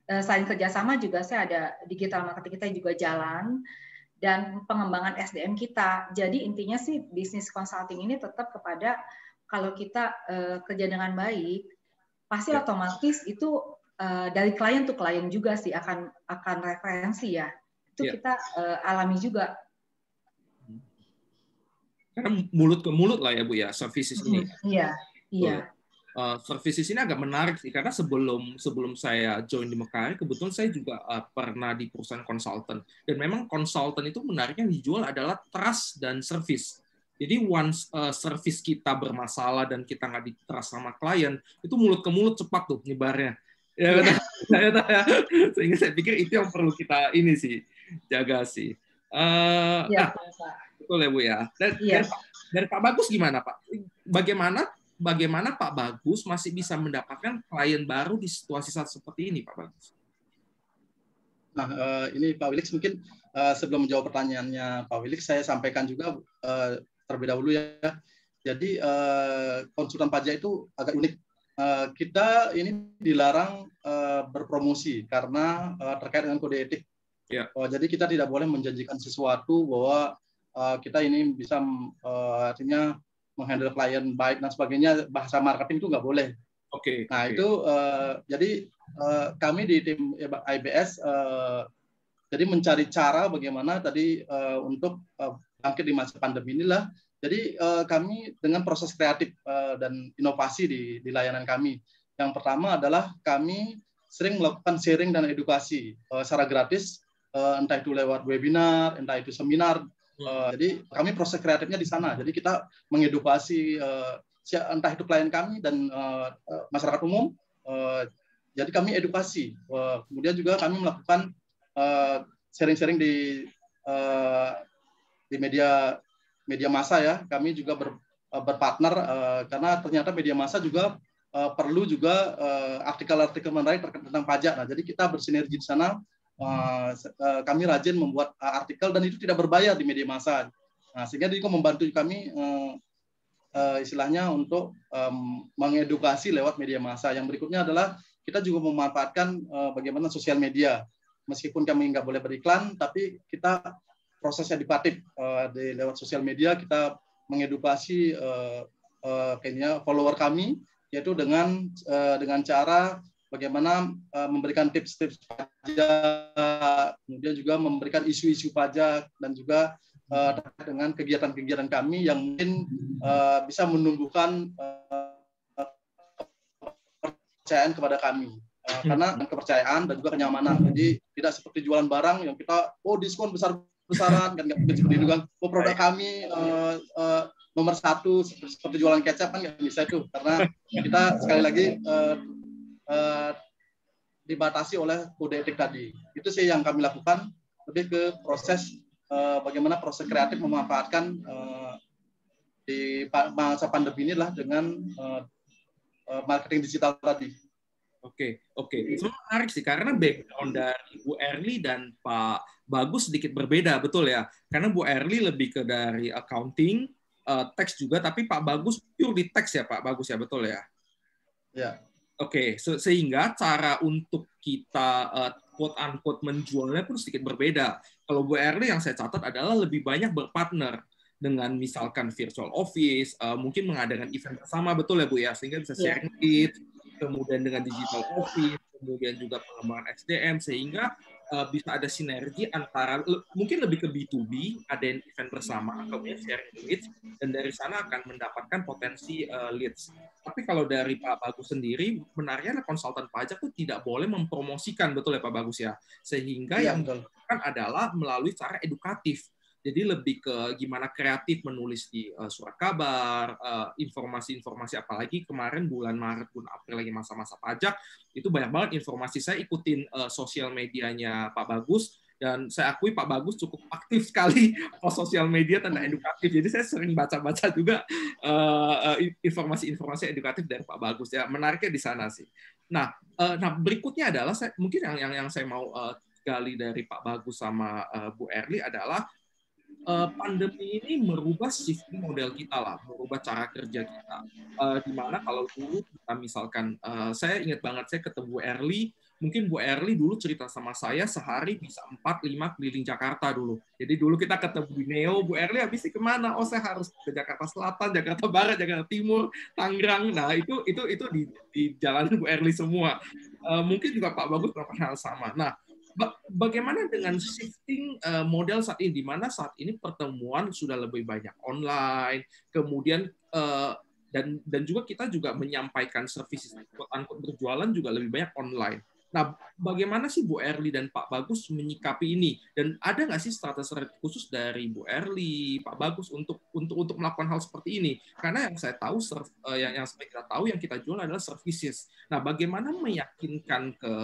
selain kerjasama juga saya ada digital marketing kita juga jalan dan pengembangan SDM kita. Jadi intinya sih bisnis consulting ini tetap kepada kalau kita kerja dengan baik, pasti otomatis itu dari klien tuh klien juga sih akan referensi ya. Itu kita alami juga. Karena mulut ke mulut lah ya Bu ya, services ini. Iya. Services ini agak menarik sih karena sebelum saya join di Mekaari, kebetulan saya juga pernah di perusahaan konsultan. Dan memang konsultan itu menariknya dijual adalah trust dan service. Jadi once service kita bermasalah dan kita nggak di-trust sama klien, itu mulut ke mulut cepat tuh nyebarnya. Ya, sehingga saya pikir itu yang perlu kita ini sih jaga sih. Nah, betul ya Bu ya. Dari Pak Bagus gimana Pak? Bagaimana Pak Bagus masih bisa mendapatkan klien baru di situasi saat seperti ini Pak Bagus? Nah, ini Pak Wilix mungkin sebelum menjawab pertanyaannya Pak Wilix, saya sampaikan juga terlebih dahulu ya. Jadi konsultan pajak itu agak unik. Kita ini dilarang berpromosi karena terkait dengan kode etik. Ya. Jadi kita tidak boleh menjanjikan sesuatu bahwa kita ini bisa artinya menghandle klien baik dan sebagainya. Bahasa marketing itu nggak boleh. Oke. Nah itu jadi kami di tim IBS jadi mencari cara bagaimana tadi untuk bangkit di masa pandemi inilah. Jadi kami dengan proses kreatif dan inovasi di layanan kami. Yang pertama adalah kami sering melakukan sharing dan edukasi secara gratis, entah itu lewat webinar, entah itu seminar. Jadi kami proses kreatifnya di sana. Jadi kita mengedukasi entah itu klien kami dan masyarakat umum. Jadi kami edukasi. Kemudian juga kami melakukan sharing-sharing di media massa ya. Kami juga berpartner karena ternyata media massa juga perlu juga artikel-artikel menarik tentang pajak. Nah, jadi kita bersinergi di sana. Kami rajin membuat artikel dan itu tidak berbayar di media massa. Nah, sehingga itu membantu kami istilahnya untuk mengedukasi lewat media massa. Yang berikutnya adalah kita juga memanfaatkan bagaimana sosial media. Meskipun kami nggak boleh beriklan, tapi kita proses edukatif lewat sosial media, kita mengedukasi kayaknya follower kami, yaitu dengan cara bagaimana memberikan tips-tips pajak, kemudian juga memberikan isu-isu pajak, dan juga dengan kegiatan-kegiatan kami yang mungkin bisa menumbuhkan kepercayaan kepada kami. Karena kepercayaan dan juga kenyamanan. Jadi tidak seperti jualan barang yang kita, diskon besar-besaran, kan nggak mungkin seperti itu kan. Produk kami nomor 1 seperti jualan kecap kan nggak bisa itu. Karena kita sekali lagi dibatasi oleh kode etik tadi. Itu sih yang kami lakukan, lebih ke proses bagaimana proses kreatif memanfaatkan di masa pandemi inilah dengan marketing digital tadi. Oke. Itu menarik sih karena background dari Bu Erli dan Pak Bagus sedikit berbeda, betul ya? Karena Bu Erli lebih ke dari accounting, teks juga, tapi Pak Bagus pure di teks ya Pak Bagus ya, betul ya? Ya. Oke, sehingga cara untuk kita quote unquote menjualnya pun sedikit berbeda. Kalau Bu Erli yang saya catat adalah lebih banyak berpartner dengan misalkan virtual office, mungkin mengadakan event bersama, betul ya Bu ya, sehingga bisa sharing tips, kemudian dengan digital office, kemudian juga pengembangan SDM, sehingga bisa ada sinergi antara mungkin lebih ke B2B, ada event bersama, kemudian sharing leads, dan dari sana akan mendapatkan potensi leads. Tapi kalau dari Pak Bagus sendiri, benarnya konsultan pajak itu tidak boleh mempromosikan, betul ya Pak Bagus ya? Sehingga yang dilakukan adalah melalui cara edukatif. Jadi lebih ke gimana kreatif menulis di surat kabar, informasi-informasi, apalagi kemarin bulan Maret, bulan April lagi masa-masa pajak, itu banyak banget informasi. Saya ikutin sosial medianya Pak Bagus, Dan saya akui Pak Bagus cukup aktif sekali post sosial media tentang edukatif. Jadi saya sering baca-baca juga informasi-informasi edukatif dari Pak Bagus ya. Menariknya di sana sih. Nah berikutnya adalah mungkin yang saya mau gali dari Pak Bagus sama Bu Erly adalah pandemi ini merubah shifting model kita lah, merubah cara kerja kita. Di mana kalau dulu kita misalkan, saya ingat banget saya ketemu Bu Erly, mungkin Bu Erly dulu cerita sama saya sehari bisa 4-5 keliling Jakarta dulu. Jadi dulu kita ketemu di Neo, Bu Erly habis kemana? Oh saya harus ke Jakarta Selatan, Jakarta Barat, Jakarta Timur, Tangerang. Nah itu di jalan Bu Erly semua. Mungkin juga Pak Bagus melakukan hal sama. Nah bagaimana dengan shifting model saat ini, di mana saat ini pertemuan sudah lebih banyak online, kemudian dan juga kita juga menyampaikan services berjualan juga lebih banyak online. Nah, bagaimana sih Bu Erly dan Pak Bagus menyikapi ini? Dan ada nggak sih strategi khusus dari Bu Erly, Pak Bagus untuk melakukan hal seperti ini? Karena yang saya tahu, yang kita tahu, yang kita jual adalah services. Nah, bagaimana meyakinkan ke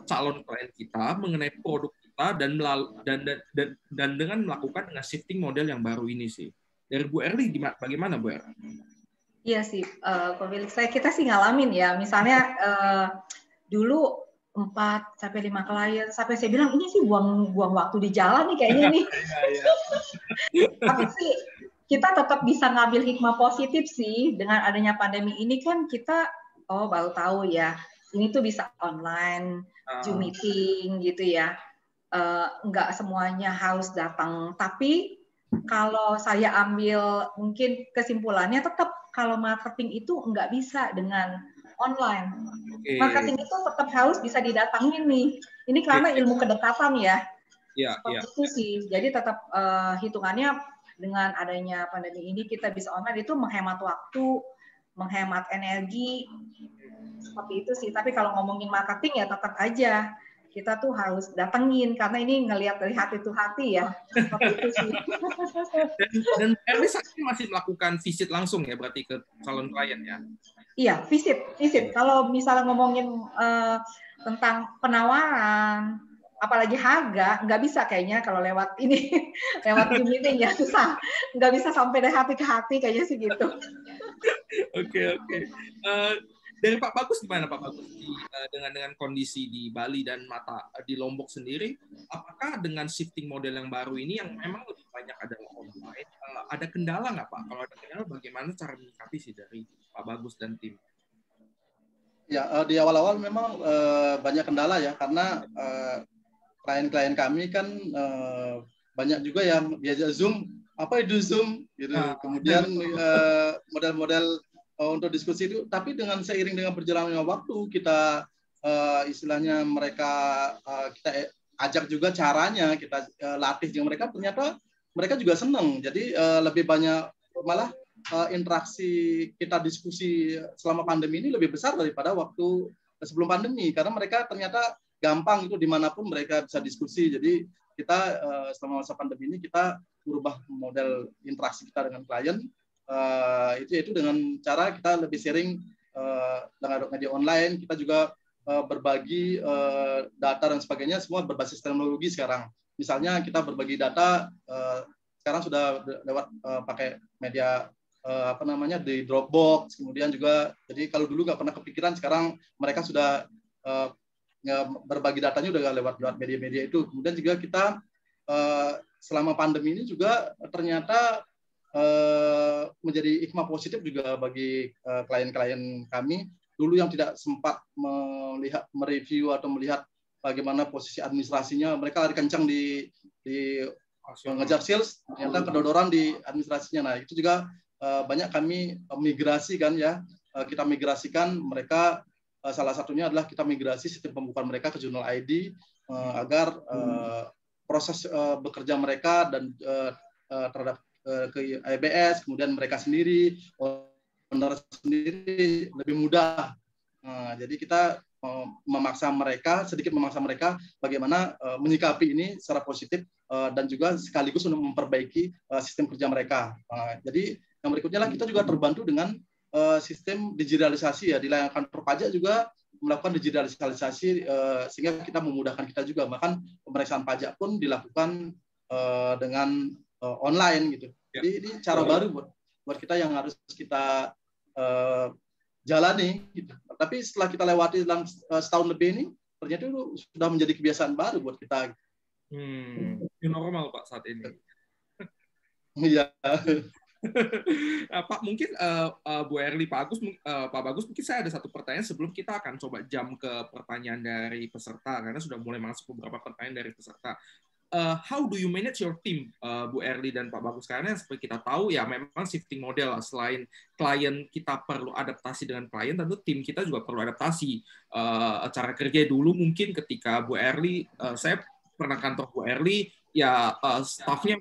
calon klien kita mengenai produk kita dan dengan melakukan shifting model yang baru ini sih. Dari Bu Erly bagaimana Bu Erly? Iya sih, pemilik kita sih ngalamin ya. Misalnya dulu 4-5 klien sampai saya bilang ini sih buang waktu di jalan nih kayaknya nih. Tapi sih kita tetap bisa ngambil hikmah positif sih dengan adanya pandemi ini kan kita baru tahu ya. Ini tuh bisa online, Zoom meeting gitu ya. Nggak semuanya harus datang. Tapi kalau saya ambil mungkin kesimpulannya tetap kalau marketing itu nggak bisa dengan online. Okay. Marketing itu tetap harus bisa didatangin nih. Ini karena ilmu kedekatan ya. Itu sih. Jadi tetap hitungannya dengan adanya pandemi ini kita bisa online itu menghemat waktu, menghemat energi. Seperti itu sih, tapi kalau ngomongin marketing ya tetap aja kita tuh harus datengin karena ini ngelihat dari hati to hati ya. Seperti itu sih. Dan Erly saat ini masih melakukan visit langsung ya berarti ke calon klien ya? Iya, visit. Kalau misalnya ngomongin tentang penawaran, apalagi harga, nggak bisa kayaknya kalau lewat ini, lewat Zoom meeting ya susah. Nggak bisa sampai dari hati ke hati kayaknya sih gitu. Oke. Dari Pak Bagus gimana Pak Bagus dengan kondisi di Bali dan di Lombok sendiri, apakah dengan shifting model yang baru ini yang memang lebih banyak adalah online, ada kendala nggak Pak? Kalau ada kendala bagaimana cara menyikapi sih dari Pak Bagus dan tim? Ya di awal-awal memang banyak kendala ya karena klien-klien kami kan banyak juga yang diajak Zoom, apa itu Zoom gitu. Kemudian model-model untuk diskusi itu, tapi seiring dengan berjalannya waktu kita istilahnya kita ajak juga caranya, kita latih dengan mereka, ternyata mereka juga senang. Jadi lebih banyak malah interaksi kita diskusi selama pandemi ini lebih besar daripada waktu sebelum pandemi, karena mereka ternyata gampang itu dimanapun mereka bisa diskusi. Jadi kita selama masa pandemi ini kita merubah model interaksi kita dengan klien. Itu dengan cara kita lebih sharing dengan media online, kita juga berbagi data dan sebagainya, semua berbasis teknologi sekarang. Misalnya kita berbagi data sekarang sudah lewat pakai media di Dropbox, kemudian juga jadi kalau dulu nggak pernah kepikiran, sekarang mereka sudah berbagi datanya udah lewat media-media itu. Kemudian juga kita selama pandemi ini juga ternyata menjadi hikmah positif juga bagi klien-klien kami dulu yang tidak sempat mereview atau melihat bagaimana posisi administrasinya. Mereka lari kencang di mengejar sales, ternyata kedodoran di administrasinya. Nah itu juga banyak kami migrasikan ya, kita migrasikan mereka. Salah satunya adalah kita migrasi sistem pembukaan mereka ke Journal ID agar proses bekerja mereka dan terhadap ke IBS, kemudian mereka sendiri, owner sendiri lebih mudah. Jadi kita sedikit memaksa mereka bagaimana menyikapi ini secara positif dan juga sekaligus untuk memperbaiki sistem kerja mereka. Jadi yang berikutnya lah kita juga terbantu dengan sistem digitalisasi ya di layar kantor pajak juga melakukan digitalisasi sehingga kita memudahkan kita juga. Bahkan pemeriksaan pajak pun dilakukan dengan online gitu. Jadi ini cara baru buat kita yang harus kita jalani gitu. Tapi setelah kita lewati dalam setahun lebih ini, ternyata itu sudah menjadi kebiasaan baru buat kita. New normal Pak saat ini. Iya. Pak, mungkin Bu Erly, Pak Bagus, mungkin saya ada satu pertanyaan sebelum kita akan coba jam ke pertanyaan dari peserta, karena sudah mulai masuk beberapa pertanyaan dari peserta. How do you manage your team, Bu Erly dan Pak Bagus? Karena seperti kita tahu ya memang shifting model, selain klien kita perlu adaptasi dengan klien, tentu tim kita juga perlu adaptasi. Cara kerja dulu mungkin ketika Bu Erly, saya pernah kantor Bu Erly, ya staffnya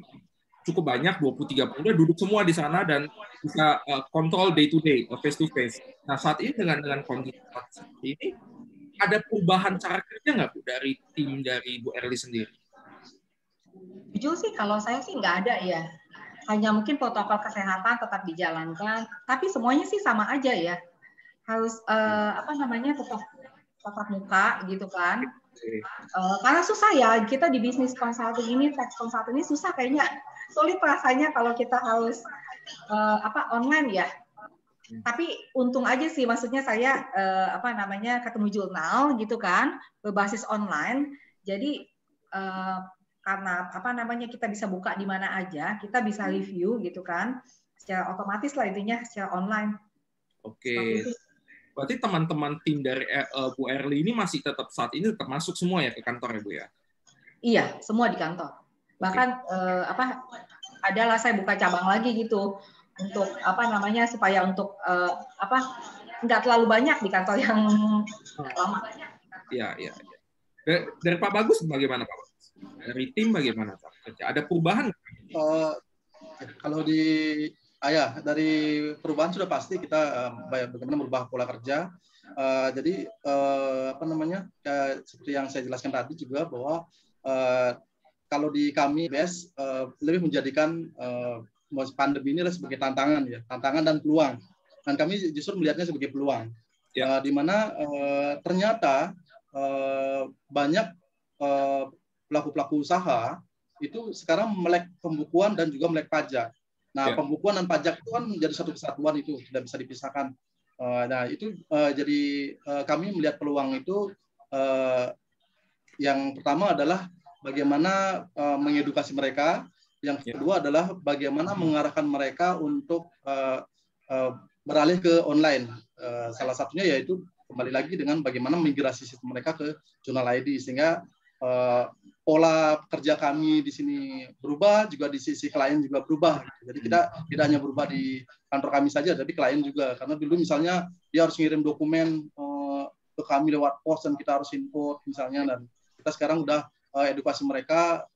cukup banyak, 20-30, duduk semua di sana dan bisa kontrol day to day, face to face. Nah saat ini dengan kondisi seperti ini, ada perubahan cara kerja nggak Bu dari tim dari Bu Erly sendiri? Jujur sih kalau saya sih nggak ada ya. Hanya mungkin protokol kesehatan tetap dijalankan, tapi semuanya sih sama aja ya. Harus tetap muka gitu kan. Karena susah ya, kita di bisnis consulting ini, tax consulting ini susah kayaknya, sulit rasanya kalau kita harus online ya. Tapi untung aja sih, maksudnya saya ketemu jurnal gitu kan, berbasis online. Jadi karena kita bisa buka di mana aja, kita bisa review gitu kan, secara otomatis lah intinya secara online. Oke. Berarti teman-teman tim dari Bu Erly ini masih tetap saat ini tetap masuk semua ya ke kantor ya Bu ya? Iya, semua di kantor. Bahkan adalah saya buka cabang lagi gitu untuk supaya untuk nggak terlalu banyak di kantor yang lama. Iya. Dari Pak Bagus bagaimana Pak Bagus? Dari tim bagaimana Pak? Ada perubahan? Kalau dari perubahan sudah pasti kita bagaimana merubah pola kerja. Jadi seperti yang saya jelaskan tadi juga bahwa kalau di kami IBS lebih menjadikan pandemi ini sebagai tantangan dan peluang. Dan kami justru melihatnya sebagai peluang. Di mana ternyata banyak pelaku-pelaku usaha itu sekarang melek pembukuan dan juga melek pajak. Nah, pembukuan dan pajak itu kan menjadi satu kesatuan, itu tidak bisa dipisahkan. Nah, itu jadi kami melihat peluang itu yang pertama adalah bagaimana mengedukasi mereka, yang kedua adalah bagaimana mengarahkan mereka untuk beralih ke online. Salah satunya yaitu kembali lagi dengan bagaimana migrasi sistem mereka ke Jurnal ID, sehingga pola kerja kami di sini berubah, juga di sisi klien juga berubah. Jadi kita tidak hanya berubah di kantor kami saja, tapi klien juga. Karena dulu misalnya dia harus ngirim dokumen ke kami lewat pos dan kita harus input misalnya, dan kita sekarang udah edukasi mereka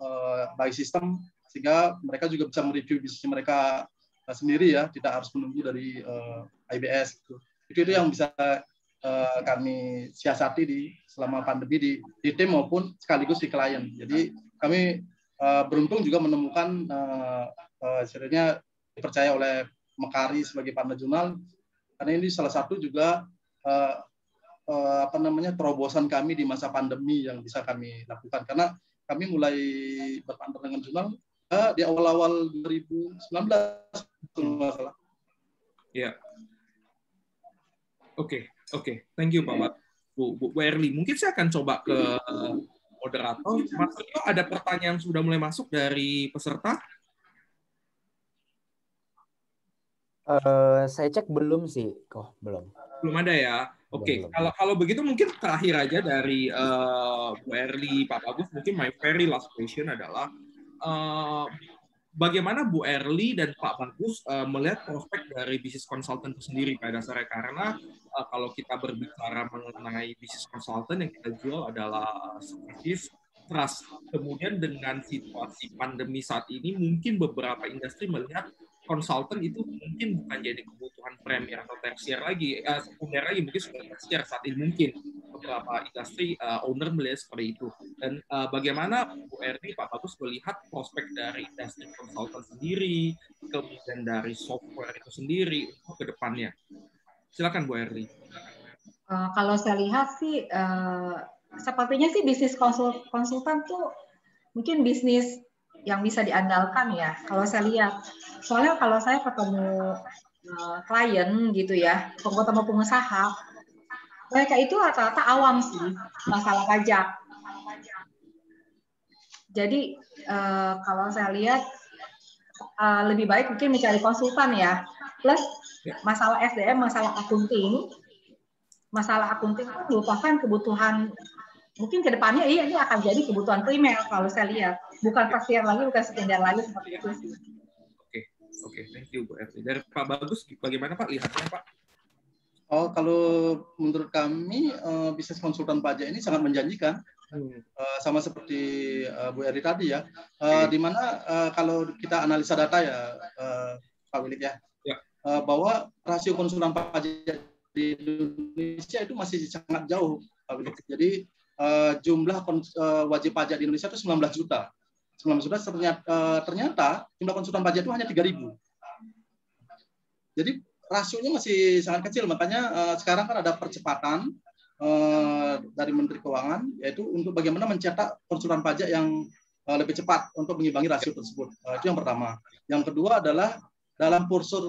by sistem, sehingga mereka juga bisa mereview bisnis mereka sendiri ya, tidak harus menunggu dari IBS. Itu yang bisa kami siasati selama pandemi di tim maupun sekaligus di klien. Jadi kami beruntung juga menemukan sebenarnya dipercaya oleh Mekari sebagai partner jurnal, karena ini salah satu juga terobosan kami di masa pandemi yang bisa kami lakukan, karena kami mulai berpartner dengan jurnal di awal-awal 2019 kalau nggak salah. Ya. Oke, thank you Pak Bu Erly. Mungkin saya akan coba ke moderator. Mas Rio, ada pertanyaan yang sudah mulai masuk dari peserta? Saya cek belum sih, belum. Belum ada ya. Oke, kalau begitu mungkin terakhir aja dari Bu Erly, Pak Bagus, mungkin my very last question adalah bagaimana Bu Erly dan Pak Bagus melihat prospek dari bisnis konsultan itu sendiri pada dasarnya, karena kalau kita berbicara mengenai bisnis konsultan yang kita jual adalah service trust. Kemudian dengan situasi pandemi saat ini, mungkin beberapa industri melihat konsultan itu mungkin bukan jadi kebutuhan premier atau tersier lagi, sekunder lagi, mungkin sudah tersier saat ini mungkin. Beberapa industri owner melihat seperti itu. Dan bagaimana Bu Erly, Pak Bagus melihat prospek dari industri konsultan sendiri, kemudian dari software itu sendiri untuk ke depannya? Silakan Bu Erly. Kalau saya lihat sih, sepertinya sih bisnis konsultan tuh mungkin bisnis yang bisa diandalkan ya. Kalau saya lihat, soalnya kalau saya ketemu klien gitu ya, ketemu pengusaha, mereka itu rata-rata awam sih masalah pajak. Jadi kalau saya lihat lebih baik mungkin mencari konsultan ya. Plus masalah SDM, masalah akunting itu merupakan kebutuhan mungkin ke depannya ini akan jadi kebutuhan primer kalau saya lihat, bukan tersier lagi, bukan sekunder lagi seperti itu sih. Oke, thank you Bu Erli. Dari Pak Bagus, bagaimana Pak lihatnya Pak? Oh, kalau menurut kami bisnis konsultan pajak ini sangat menjanjikan, sama seperti Bu Erli tadi ya, di mana kalau kita analisa data ya, Pak Wilik ya, bahwa rasio konsultan pajak di Indonesia itu masih sangat jauh, Pak Wilik. Jadi jumlah wajib pajak di Indonesia itu 19 juta. 19 juta ternyata jumlah konsultan pajak itu hanya 3.000. Jadi rasionya masih sangat kecil, makanya sekarang kan ada percepatan dari Menteri Keuangan, yaitu untuk bagaimana mencetak konsultan pajak yang lebih cepat untuk mengimbangi rasio tersebut. Itu yang pertama. Yang kedua adalah dalam porsur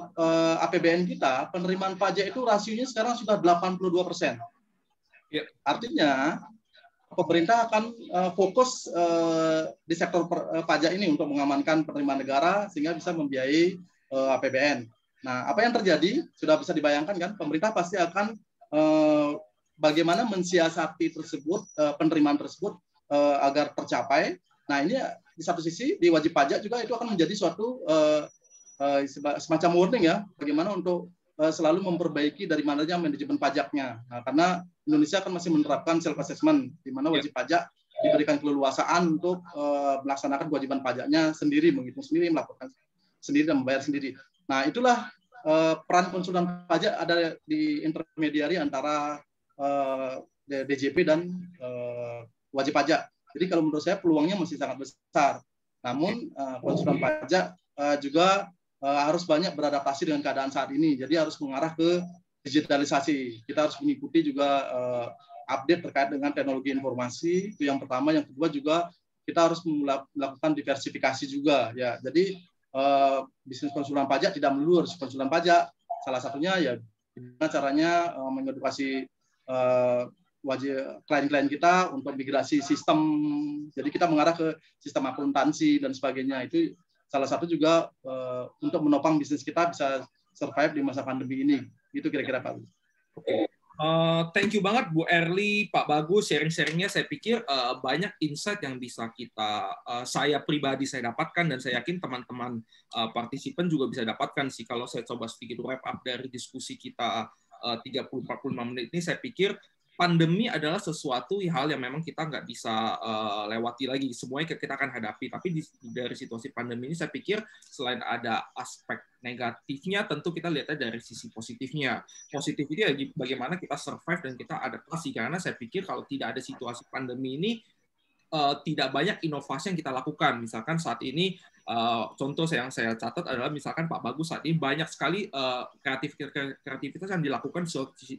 APBN kita, penerimaan pajak itu rasionya sekarang sudah 82%. Artinya pemerintah akan fokus di sektor pajak ini untuk mengamankan penerimaan negara sehingga bisa membiayai APBN. Nah, apa yang terjadi sudah bisa dibayangkan kan, pemerintah pasti akan bagaimana mensiasati tersebut, penerimaan tersebut agar tercapai. Nah, ini di satu sisi di wajib pajak juga itu akan menjadi suatu semacam warning ya, bagaimana untuk selalu memperbaiki dari mananya manajemen pajaknya. Nah, karena Indonesia kan masih menerapkan self assessment, di mana wajib pajak diberikan keleluasaan untuk melaksanakan kewajiban pajaknya sendiri, menghitung sendiri, melaporkan sendiri dan membayar sendiri. Nah, itulah peran konsultan pajak ada di intermediari antara DJP dan wajib pajak. Jadi kalau menurut saya peluangnya masih sangat besar. Namun konsultan pajak juga harus banyak beradaptasi dengan keadaan saat ini. Jadi harus mengarah ke digitalisasi. Kita harus mengikuti juga update terkait dengan teknologi informasi. Itu yang pertama. Yang kedua juga kita harus melakukan diversifikasi juga. Ya, jadi bisnis konsultan pajak tidak melulu harus konsultan pajak. Salah satunya ya gimana caranya mengedukasi wajib klien-klien kita untuk migrasi sistem. Jadi kita mengarah ke sistem akuntansi dan sebagainya. Itu salah satu juga untuk menopang bisnis kita bisa survive di masa pandemi ini. Itu kira-kira Pak. Oke. Thank you banget Bu Erli, Pak Bagus, sharing-sharingnya. Saya pikir banyak insight yang bisa saya pribadi saya dapatkan, dan saya yakin teman-teman partisipan juga bisa dapatkan sih. Kalau saya coba sedikit wrap up dari diskusi kita 30-45 menit ini, saya pikir pandemi adalah sesuatu hal yang memang kita nggak bisa lewati lagi. Semuanya kita akan hadapi. Tapi dari situasi pandemi ini, saya pikir selain ada aspek negatifnya, tentu kita lihatnya dari sisi positifnya. Positif itu ya bagaimana kita survive dan kita adaptasi. Karena saya pikir kalau tidak ada situasi pandemi ini, tidak banyak inovasi yang kita lakukan. Misalkan saat ini, contoh yang saya catat adalah misalkan Pak Bagus saat ini banyak sekali kreativitas yang dilakukan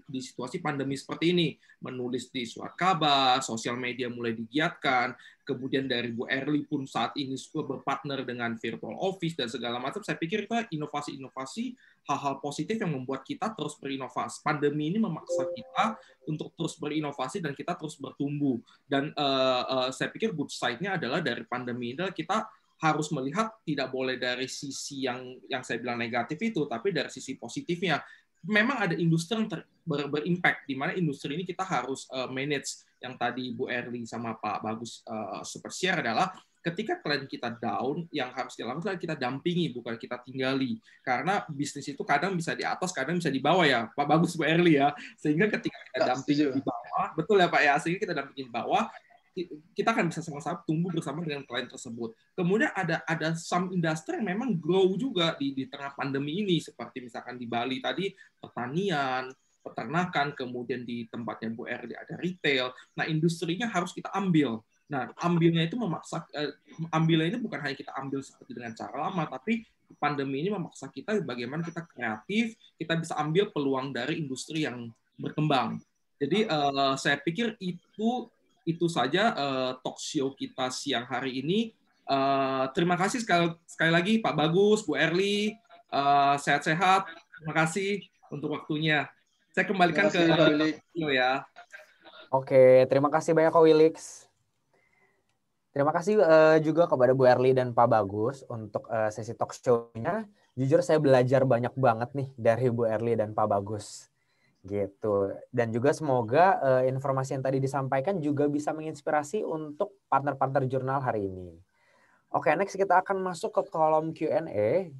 di situasi pandemi seperti ini. Menulis di surat kabar, sosial media mulai digiatkan, kemudian dari Bu Erli pun saat ini berpartner dengan virtual office dan segala macam. Saya pikir itu inovasi-inovasi, hal-hal positif yang membuat kita terus berinovasi. Pandemi ini memaksa kita untuk terus berinovasi dan kita terus bertumbuh. Dan saya pikir good side-nya adalah dari pandemi ini kita harus melihat tidak boleh dari sisi yang saya bilang negatif itu, tapi dari sisi positifnya. Memang ada industri yang berimpact, di mana industri ini kita harus manage. Yang tadi Bu Erli sama Pak Bagus super share adalah ketika klien kita down, yang harus dilakukan kita dampingi, bukan kita tinggali. Karena bisnis itu kadang bisa di atas, kadang bisa di bawah ya, Pak Bagus, Bu Erli ya. Sehingga ketika kita dampingi di bawah, betul ya Pak ya, sehingga kita dampingi di bawah, kita akan bisa sama-sama tumbuh bersama dengan klien tersebut. Kemudian ada some industri yang memang grow juga di tengah pandemi ini, seperti misalkan di Bali tadi pertanian, peternakan, kemudian di tempatnya Bu Erli ada retail. Nah, industrinya harus kita ambil. Nah, ambilnya ini bukan hanya kita ambil seperti dengan cara lama, tapi pandemi ini memaksa kita bagaimana kita kreatif, kita bisa ambil peluang dari industri yang berkembang. Jadi saya pikir itu saja talk show kita siang hari ini. Terima kasih sekali lagi Pak Bagus, Bu Erli, sehat-sehat. Terima kasih untuk waktunya. Saya kembalikan ke Rio ya. Oke, terima kasih banyak Kak Wilix. Terima kasih juga kepada Bu Erli dan Pak Bagus untuk sesi talk show-nya. Jujur saya belajar banyak banget nih dari Bu Erli dan Pak Bagus. Gitu. Dan juga semoga informasi yang tadi disampaikan juga bisa menginspirasi untuk partner-partner jurnal hari ini. Oke, next kita akan masuk ke kolom Q&A.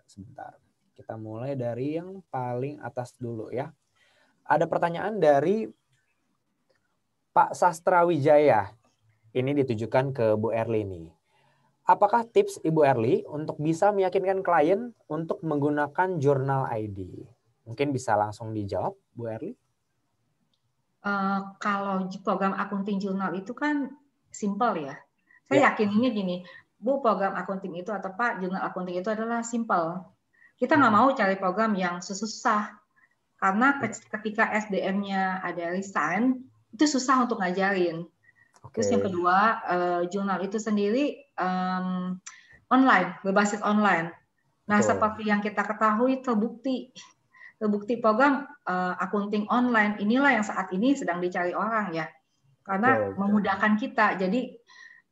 Sebentar. Kita mulai dari yang paling atas dulu ya. Ada pertanyaan dari Pak Sastra Wijaya. Ini ditujukan ke Bu Erli nih. Apakah tips Ibu Erli untuk bisa meyakinkan klien untuk menggunakan Journal ID? Mungkin bisa langsung dijawab, Bu Erli. Kalau program akunting jurnal itu kan simple ya. Saya yakinnya gini, Bu, program akunting itu atau Pak, jurnal akunting itu adalah simple. Kita nggak mau cari program yang susah. Karena ketika SDM-nya ada resign, itu susah untuk ngajarin. Terus yang kedua, jurnal itu sendiri online, berbasis online. Nah, seperti yang kita ketahui, terbukti program akunting online inilah yang saat ini sedang dicari orang ya. Karena memudahkan kita. Jadi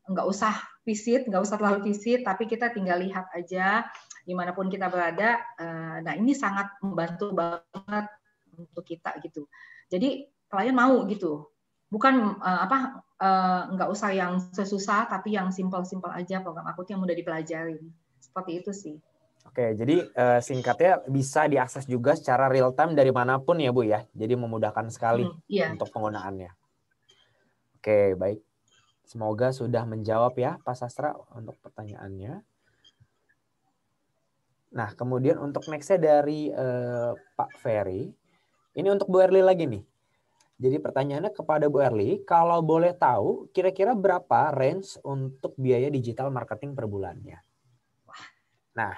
nggak usah visit, nggak usah terlalu visit, tapi kita tinggal lihat aja dimanapun kita berada. Nah, ini sangat membantu banget untuk kita gitu. Jadi klien mau gitu, bukan nggak usah yang susah, tapi yang simpel-simpel aja program akunting yang mudah dipelajarin. Seperti itu sih. Oke, jadi singkatnya bisa diakses juga secara real time dari manapun ya Bu ya. Jadi memudahkan sekali untuk penggunaannya. Oke, baik. Semoga sudah menjawab ya Pak Sastra untuk pertanyaannya. Nah, kemudian untuk next-nya dari Pak Ferry. Ini untuk Bu Erli lagi nih. Jadi pertanyaannya kepada Bu Erli, kalau boleh tahu kira-kira berapa range untuk biaya digital marketing per bulannya? Nah,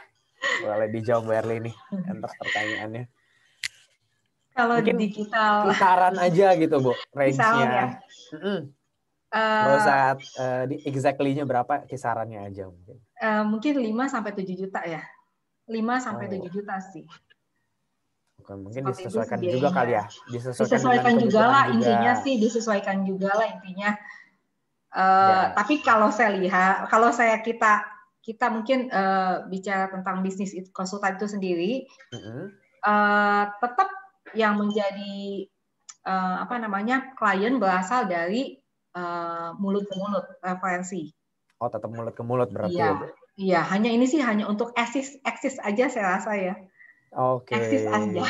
boleh dijawab Bu Erli nih untuk pertanyaannya. Kalau mungkin digital kisaran aja gitu Bu, range-nya. Nggak usah exactly-nya berapa, kisarannya aja mungkin. Mungkin 5 sampai 7 juta ya. 5 sampai 7 juta sih. Mungkin disesuaikan juga kali ya. Disesuaikan juga lah intinya sih, disesuaikan juga lah intinya. Tapi kalau saya lihat, kalau kita mungkin bicara tentang bisnis konsultan itu sendiri, tetap yang menjadi klien berasal dari mulut ke mulut referensi. Oh, tetap mulut ke mulut berarti ya, Bu? Iya, hanya ini sih hanya untuk eksis aja saya rasa ya. Oke. Eksis aja.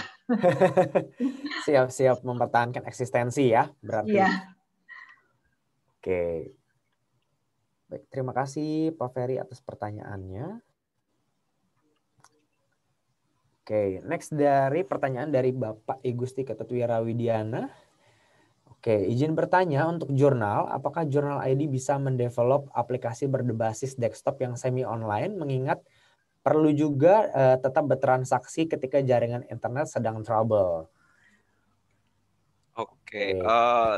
Siap-siap mempertahankan eksistensi ya, berarti. Iya. Oke. Baik, terima kasih Pak Ferry atas pertanyaannya. Oke, next dari pertanyaan dari Bapak Igusti Ketetwira Widiana. Oke, izin bertanya untuk jurnal, apakah Journal ID bisa mendevelop aplikasi berbasis desktop yang semi online mengingat perlu juga tetap bertransaksi ketika jaringan internet sedang trouble? Oke,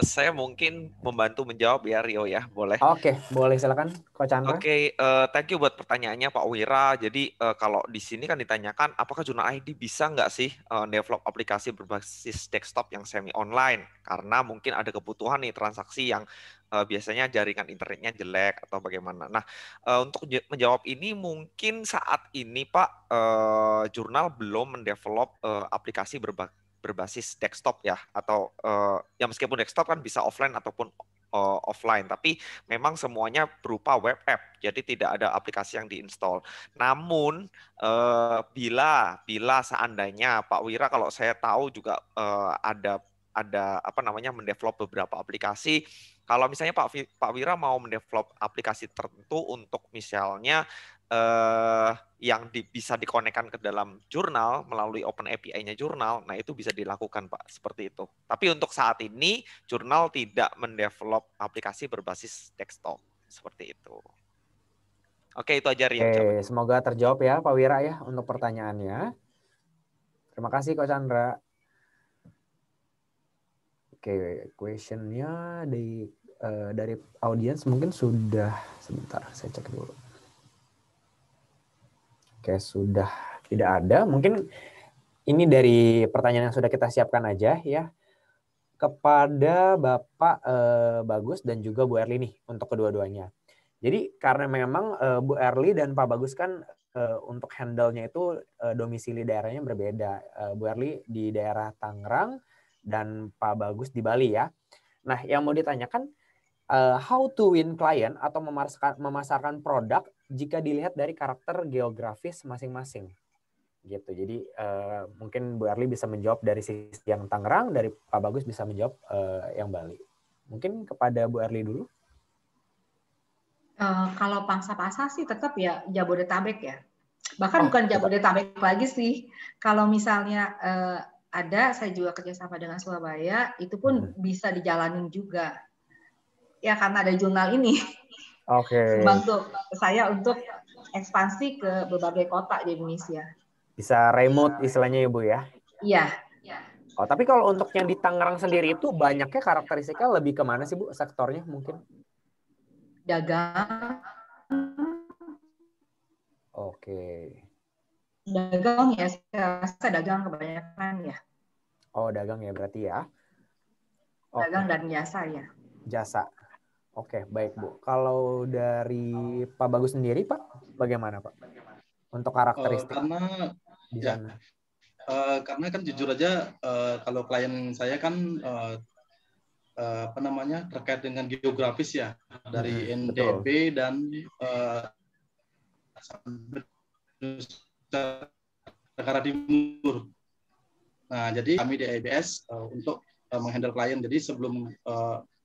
saya mungkin membantu menjawab ya Rio ya, boleh? Oke, boleh silakan Coach Chandra. Oke, thank you buat pertanyaannya Pak Wira. Jadi kalau di sini kan ditanyakan apakah Journal ID bisa nggak sih develop aplikasi berbasis desktop yang semi online? Karena mungkin ada kebutuhan nih transaksi yang biasanya jaringan internetnya jelek atau bagaimana. Nah, untuk menjawab ini mungkin saat ini Pak, Jurnal belum mendevelop aplikasi berbasis desktop ya, atau ya meskipun desktop kan bisa offline ataupun offline, tapi memang semuanya berupa web app, jadi tidak ada aplikasi yang diinstal. Namun bila seandainya Pak Wira, kalau saya tahu juga ada mendevelop beberapa aplikasi. Kalau misalnya Pak Wira mau mendevelop aplikasi tertentu untuk misalnya yang bisa dikonekkan ke dalam jurnal melalui Open API-nya jurnal, nah itu bisa dilakukan Pak, seperti itu. Tapi untuk saat ini jurnal tidak mendevelop aplikasi berbasis desktop, seperti itu. Oke, itu aja Rio. Oke, semoga terjawab ya Pak Wira ya untuk pertanyaannya. Terima kasih Coach Chandra. Oke, questionnya dari audiens mungkin sudah, sebentar saya cek dulu. Oke, sudah tidak ada. Mungkin ini dari pertanyaan yang sudah kita siapkan aja ya. Kepada Bapak Bagus dan juga Bu Erli nih untuk kedua-duanya. Jadi karena memang Bu Erli dan Pak Bagus kan untuk handle-nya itu domisili daerahnya berbeda. Bu Erli di daerah Tangerang dan Pak Bagus di Bali ya. Nah, yang mau ditanyakan how to win client atau memasarkan produk jika dilihat dari karakter geografis masing-masing. Gitu. Jadi mungkin Bu Erli bisa menjawab dari sisi yang Tangerang, dari Pak Bagus bisa menjawab yang Bali. Mungkin kepada Bu Erli dulu. Kalau pangsa pasar sih tetap ya Jabodetabek ya. Bahkan bukan Jabodetabek lagi sih. Kalau misalnya saya juga kerjasama dengan Surabaya, itu pun bisa dijalanin juga. Ya karena ada jurnal ini. Oke. Membantu saya untuk ekspansi ke berbagai kota di Indonesia. Bisa remote istilahnya ya Bu ya? Iya. Oh, tapi kalau untuk yang di Tangerang sendiri itu banyaknya karakteristiknya lebih kemana sih Bu sektornya mungkin? Dagang. Oke. Dagang ya, saya rasa dagang kebanyakan ya. Oh, dagang ya berarti ya? Dagang dan jasa ya. Jasa. Oke, baik Bu. Kalau dari Pak Bagus sendiri Pak, bagaimana Pak? Untuk karakteristik di sana. Karena kan jujur aja kalau klien saya kan terkait dengan geografis ya dari NTB dan Tenggara Timur. Nah, jadi kami di IBS untuk menghandle klien. Jadi sebelum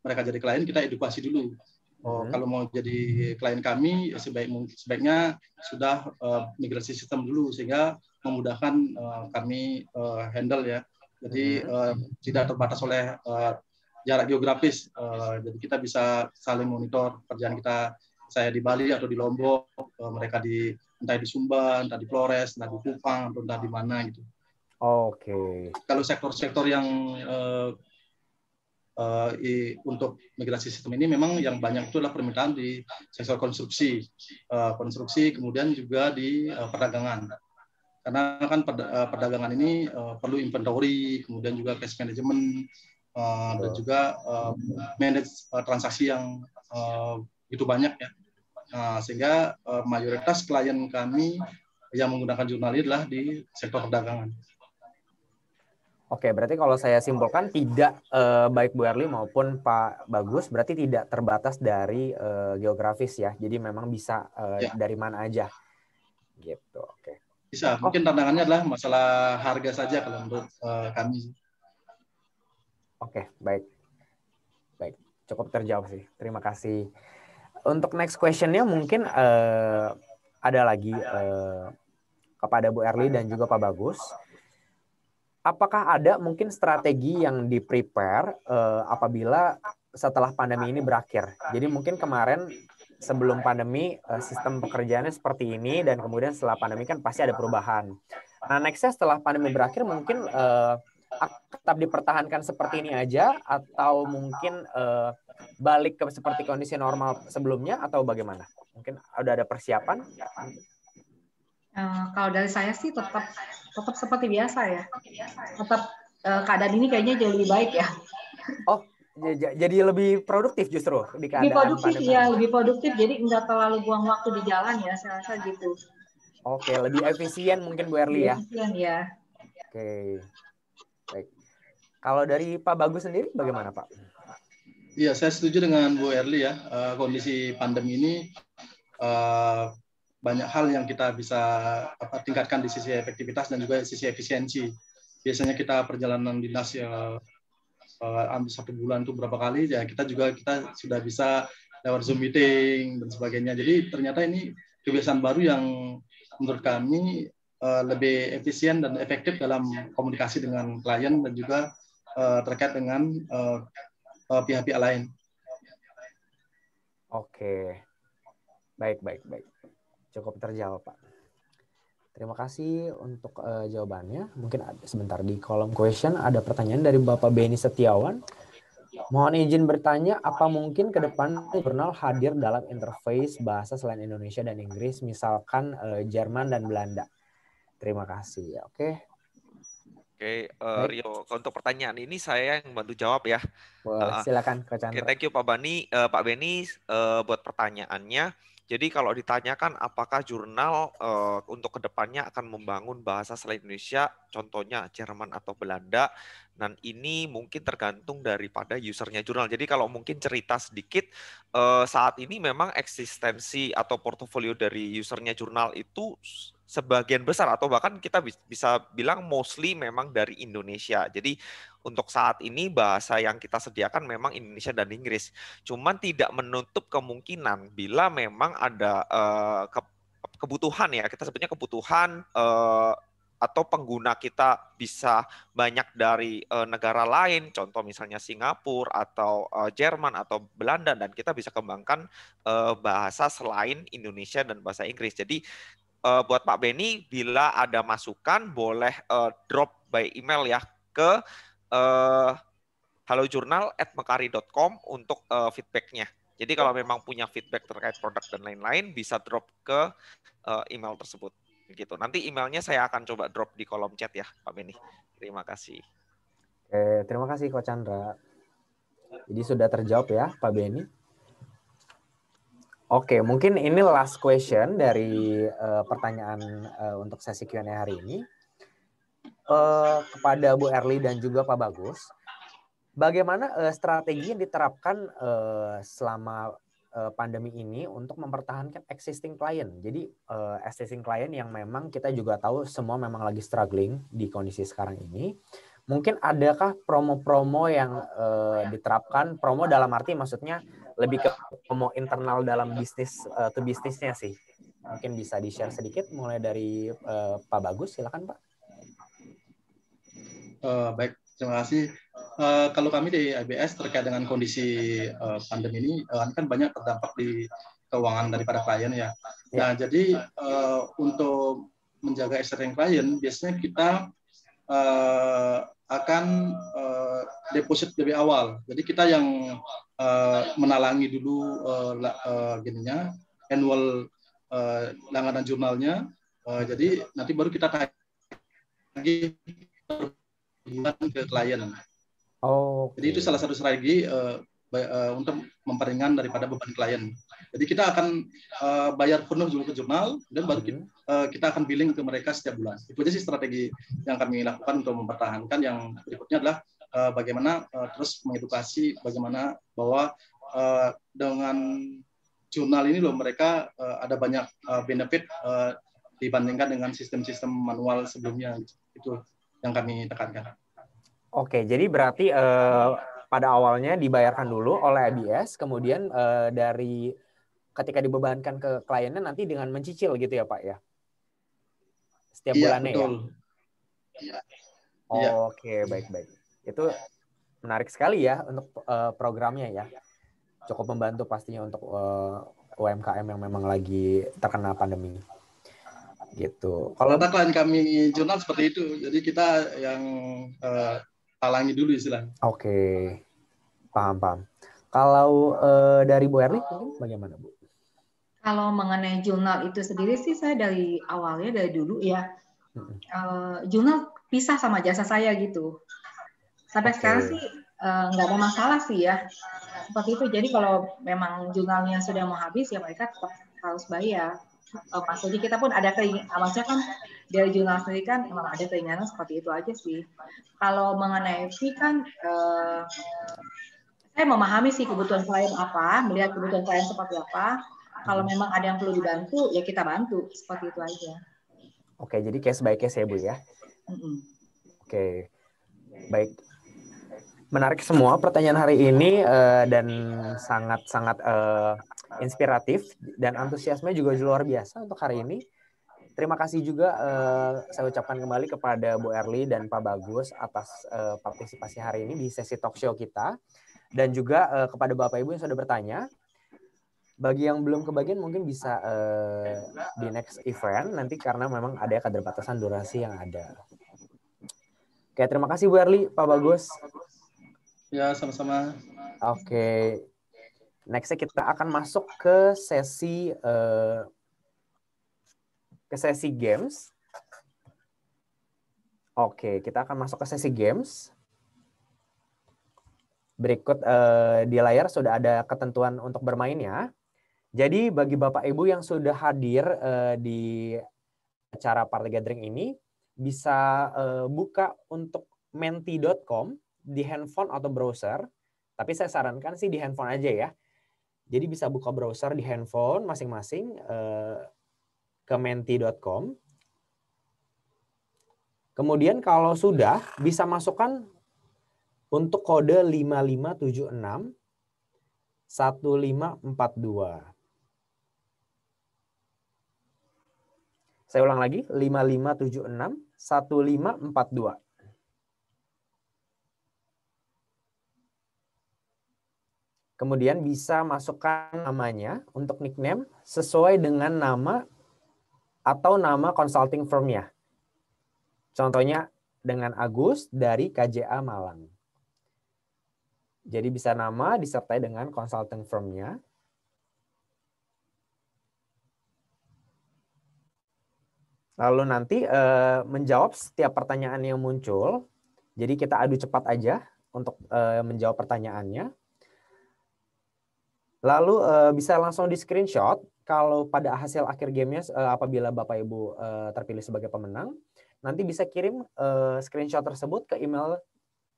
mereka jadi klien kita edukasi dulu. Kalau mau jadi klien kami sebaiknya sudah migrasi sistem dulu sehingga memudahkan kami handle ya. Jadi tidak terbatas oleh jarak geografis. Jadi kita bisa saling monitor pekerjaan kita. Saya di Bali atau di Lombok, mereka entah di Sumba, entah di Flores, entah di Kupang, atau entah di mana gitu. Oke. Kalau sektor-sektor yang untuk migrasi sistem ini memang yang banyak itu adalah permintaan di sektor konstruksi, kemudian juga di perdagangan. Karena kan perdagangan ini perlu inventory, kemudian juga cash management, dan juga manage transaksi yang itu banyak ya. Sehingga mayoritas klien kami yang menggunakan jurnal ini adalah di sektor perdagangan. Oke, berarti kalau saya simpulkan tidak baik Bu Erli maupun Pak Bagus berarti tidak terbatas dari geografis ya. Jadi memang bisa dari mana aja. Gitu. Oke. Bisa. Mungkin tantangannya adalah masalah harga saja kalau menurut kami. Oke, baik. Baik, cukup terjawab sih. Terima kasih. Untuk next question-nya mungkin ada lagi kepada Bu Erli dan juga Pak Bagus. Apakah ada mungkin strategi yang di-prepare apabila setelah pandemi ini berakhir? Jadi mungkin kemarin sebelum pandemi sistem pekerjaannya seperti ini dan kemudian setelah pandemi kan pasti ada perubahan. Nah, next-nya setelah pandemi berakhir mungkin tetap dipertahankan seperti ini aja atau mungkin balik ke seperti kondisi normal sebelumnya atau bagaimana? Mungkin udah ada persiapan? Kalau dari saya sih tetap seperti biasa ya. Tetap keadaan ini kayaknya jauh lebih baik ya. Oh, jadi lebih produktif justru di keadaan lebih produktif pandemi. Ya, lebih produktif. Jadi nggak terlalu buang waktu di jalan ya, saya rasa gitu. Oke, lebih efisien mungkin Bu Erli ya. Efisien ya. Oke, baik. Kalau dari Pak Bagus sendiri bagaimana Pak? Iya, saya setuju dengan Bu Erli ya. Kondisi pandemi ini banyak hal yang kita bisa tingkatkan di sisi efektivitas dan juga sisi efisiensi. Biasanya kita perjalanan dinas ya ambil 1 bulan itu berapa kali ya kita sudah bisa lewat Zoom meeting dan sebagainya. Jadi ternyata ini kebiasaan baru yang menurut kami lebih efisien dan efektif dalam komunikasi dengan klien dan juga terkait dengan pihak-pihak lain. Oke, baik. Cukup terjawab Pak. Terima kasih untuk jawabannya. Mungkin sebentar di kolom question ada pertanyaan dari Bapak Beni Setiawan. Mohon izin bertanya, apa mungkin ke depan jurnal hadir dalam interface bahasa selain Indonesia dan Inggris, misalkan Jerman dan Belanda? Terima kasih. Oke. Oke, Rio, untuk pertanyaan ini saya yang bantu jawab ya. Boleh, silakan Coach Oke, Chandra. thank you Pak Beni buat pertanyaannya. Jadi kalau ditanyakan apakah jurnal untuk kedepannya akan membangun bahasa selain Indonesia, contohnya Jerman atau Belanda, dan ini mungkin tergantung daripada usernya jurnal. Jadi kalau mungkin cerita sedikit, saat ini memang eksistensi atau portofolio dari usernya jurnal itu sebagian besar atau bahkan kita bisa bilang mostly memang dari Indonesia. Jadi untuk saat ini bahasa yang kita sediakan memang Indonesia dan Inggris. Cuman tidak menutup kemungkinan bila memang ada kebutuhan ya, kita sebutnya kebutuhan atau pengguna kita bisa banyak dari negara lain, contoh misalnya Singapura atau Jerman atau Belanda, dan kita bisa kembangkan bahasa selain Indonesia dan bahasa Inggris. Jadi buat Pak Beni, bila ada masukan boleh drop by email ya ke halojurnal@mekari.com untuk feedbacknya. Jadi kalau memang punya feedback terkait produk dan lain-lain bisa drop ke email tersebut. Gitu. Nanti emailnya saya akan coba drop di kolom chat ya Pak Beni. Terima kasih. Oke, terima kasih Coach Chandra. Jadi sudah terjawab ya Pak Beni. Oke, mungkin ini last question dari pertanyaan untuk sesi Q&A hari ini. Kepada Bu Erly dan juga Pak Bagus, bagaimana strategi yang diterapkan selama pandemi ini untuk mempertahankan existing client? Jadi existing client yang memang kita juga tahu semua memang lagi struggling di kondisi sekarang ini. Mungkin adakah promo-promo yang diterapkan? Promo dalam arti maksudnya lebih ke promo internal dalam bisnis to bisnisnya sih. Mungkin bisa di-share sedikit mulai dari Pak Bagus, silakan Pak. Baik, terima kasih. Kalau kami di IBS terkait dengan kondisi pandemi ini kan banyak terdampak di keuangan daripada klien ya. Nah, jadi untuk menjaga existing klien biasanya kita akan deposit lebih awal. Jadi kita yang menalangi dulu annual langganan jurnalnya. Jadi nanti baru kita tagih ke klien. Jadi itu salah satu strategi untuk memperingan daripada beban klien. Jadi kita akan bayar penuh dulu ke jurnal, dan baru kita akan billing ke mereka setiap bulan. Itu aja sih strategi yang kami lakukan untuk mempertahankan. Yang berikutnya adalah bagaimana terus mengedukasi bagaimana bahwa dengan jurnal ini loh mereka ada banyak benefit dibandingkan dengan sistem-sistem manual sebelumnya. Itu yang kami tekankan. Oke, jadi berarti pada awalnya dibayarkan dulu oleh IBS, kemudian dari ketika dibebankan ke kliennya nanti dengan mencicil gitu ya Pak ya? Setiap bulannya betul. Ya? Oke, baik-baik. Itu menarik sekali ya untuk programnya ya. Cukup membantu pastinya untuk UMKM yang memang lagi terkena pandemi. Gitu. Kalau klien kami jurnal seperti itu, jadi kita yang talangi dulu istilahnya. Oke, paham. Kalau dari Bu Erly mungkin bagaimana Bu? Kalau mengenai jurnal itu sendiri sih saya dari awalnya dari dulu ya, jurnal pisah sama jasa saya gitu. Sampai sekarang sih nggak ada masalah sih ya. Seperti itu. Jadi kalau memang jurnalnya sudah mau habis ya mereka tetap harus bayar. Maksudnya kita pun ada keinginan, maksudnya kan dari jurnal sendiri kan memang ada keinginan seperti itu aja sih. Kalau mengenai fee kan saya memahami sih kebutuhan klien apa, melihat kebutuhan klien seperti apa. Kalau memang ada yang perlu dibantu ya kita bantu, seperti itu aja. Oke, jadi case by case ya Bu ya. Oke, baik. Menarik semua pertanyaan hari ini dan sangat-sangat inspiratif dan antusiasme juga luar biasa untuk hari ini. Terima kasih juga saya ucapkan kembali kepada Bu Erly dan Pak Bagus atas partisipasi hari ini di sesi talk show kita, dan juga kepada Bapak Ibu yang sudah bertanya. Bagi yang belum kebagian mungkin bisa di next event nanti karena memang ada keterbatasan durasi yang ada. Oke, terima kasih Bu Erly, Pak Bagus. Ya, sama-sama. Oke. Nextnya kita akan masuk ke sesi games. Oke, kita akan masuk ke sesi games. Berikut di layar sudah ada ketentuan untuk bermainnya. Jadi bagi Bapak Ibu yang sudah hadir di acara Party Gathering ini, bisa buka untuk menti.com di handphone atau browser. Tapi saya sarankan sih di handphone aja ya. Jadi bisa buka browser di handphone masing-masing ke menti.com. Kemudian kalau sudah bisa masukkan untuk kode 5576 1542. Saya ulang lagi, 5576 1542. Kemudian bisa masukkan namanya untuk nickname sesuai dengan nama atau nama consulting firm-nya. Contohnya dengan Agus dari KJA Malang. Jadi bisa nama disertai dengan consulting firm-nya. Lalu nanti menjawab setiap pertanyaan yang muncul. Jadi kita adu cepat aja untuk menjawab pertanyaannya. Lalu bisa langsung di screenshot kalau pada hasil akhir gamenya apabila Bapak Ibu terpilih sebagai pemenang, nanti bisa kirim screenshot tersebut ke email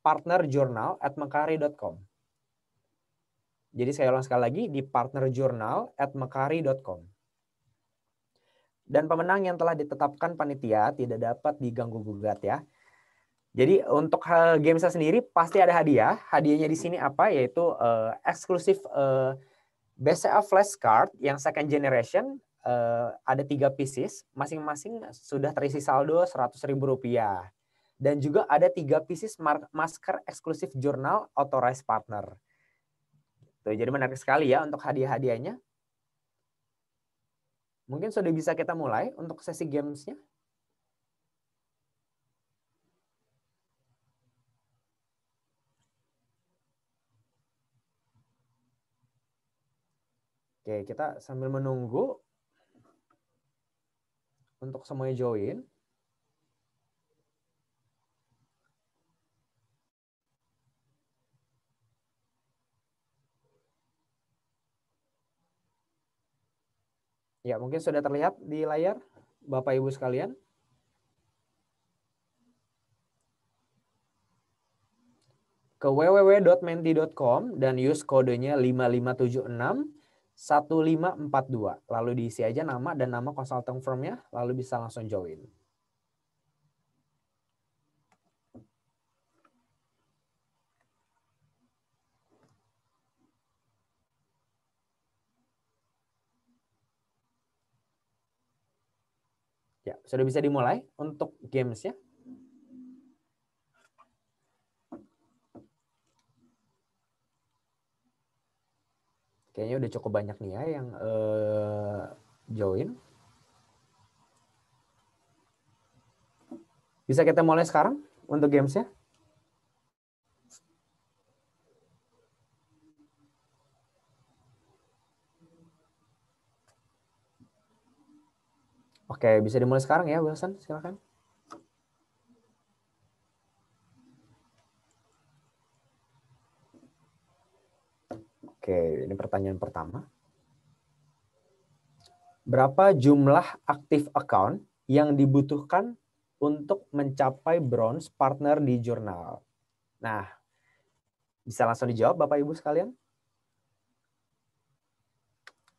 partnerjournal@mekari.com. Jadi saya ulang sekali lagi di partnerjournal@mekari.com. Dan pemenang yang telah ditetapkan panitia tidak dapat diganggu gugat ya. Jadi untuk gamesnya sendiri pasti ada hadiah. Hadiahnya di sini apa? Yaitu eksklusif BCA flashcard yang second generation, ada 3 pieces, masing-masing sudah terisi saldo Rp100.000. Dan juga ada 3 pieces masker eksklusif jurnal authorized partner. Tuh, jadi menarik sekali ya untuk hadiah-hadiahnya. Mungkin sudah bisa kita mulai untuk sesi gamesnya. Oke, kita sambil menunggu untuk semuanya join. Ya, mungkin sudah terlihat di layar, Bapak Ibu sekalian. Ke www.menti.com dan use kodenya 5576 1542. Lalu diisi aja nama dan nama consulting firm-nya, lalu bisa langsung join. Ya, sudah bisa dimulai untuk games-nya. Kayaknya udah cukup banyak nih ya yang join. Bisa kita mulai sekarang untuk games-nya? Oke, bisa dimulai sekarang ya, Wilson, silakan. Oke, ini pertanyaan pertama. Berapa jumlah aktif account yang dibutuhkan untuk mencapai bronze partner di jurnal? Nah, bisa langsung dijawab Bapak Ibu sekalian?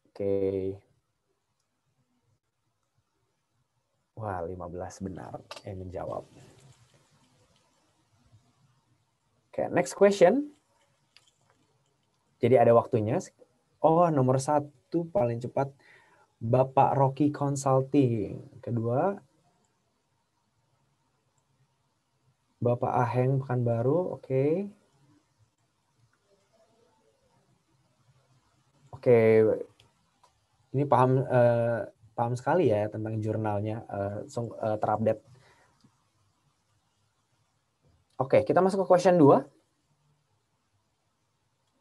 Oke. Wah, 15 benar yang menjawab. Oke, next question. Jadi ada waktunya. Oh, nomor 1 paling cepat Bapak Rocky Consulting. Kedua, Bapak Aheng Pekanbaru. Oke. Oke. Ini paham sekali ya tentang jurnalnya. Terupdate. Oke, kita masuk ke question 2.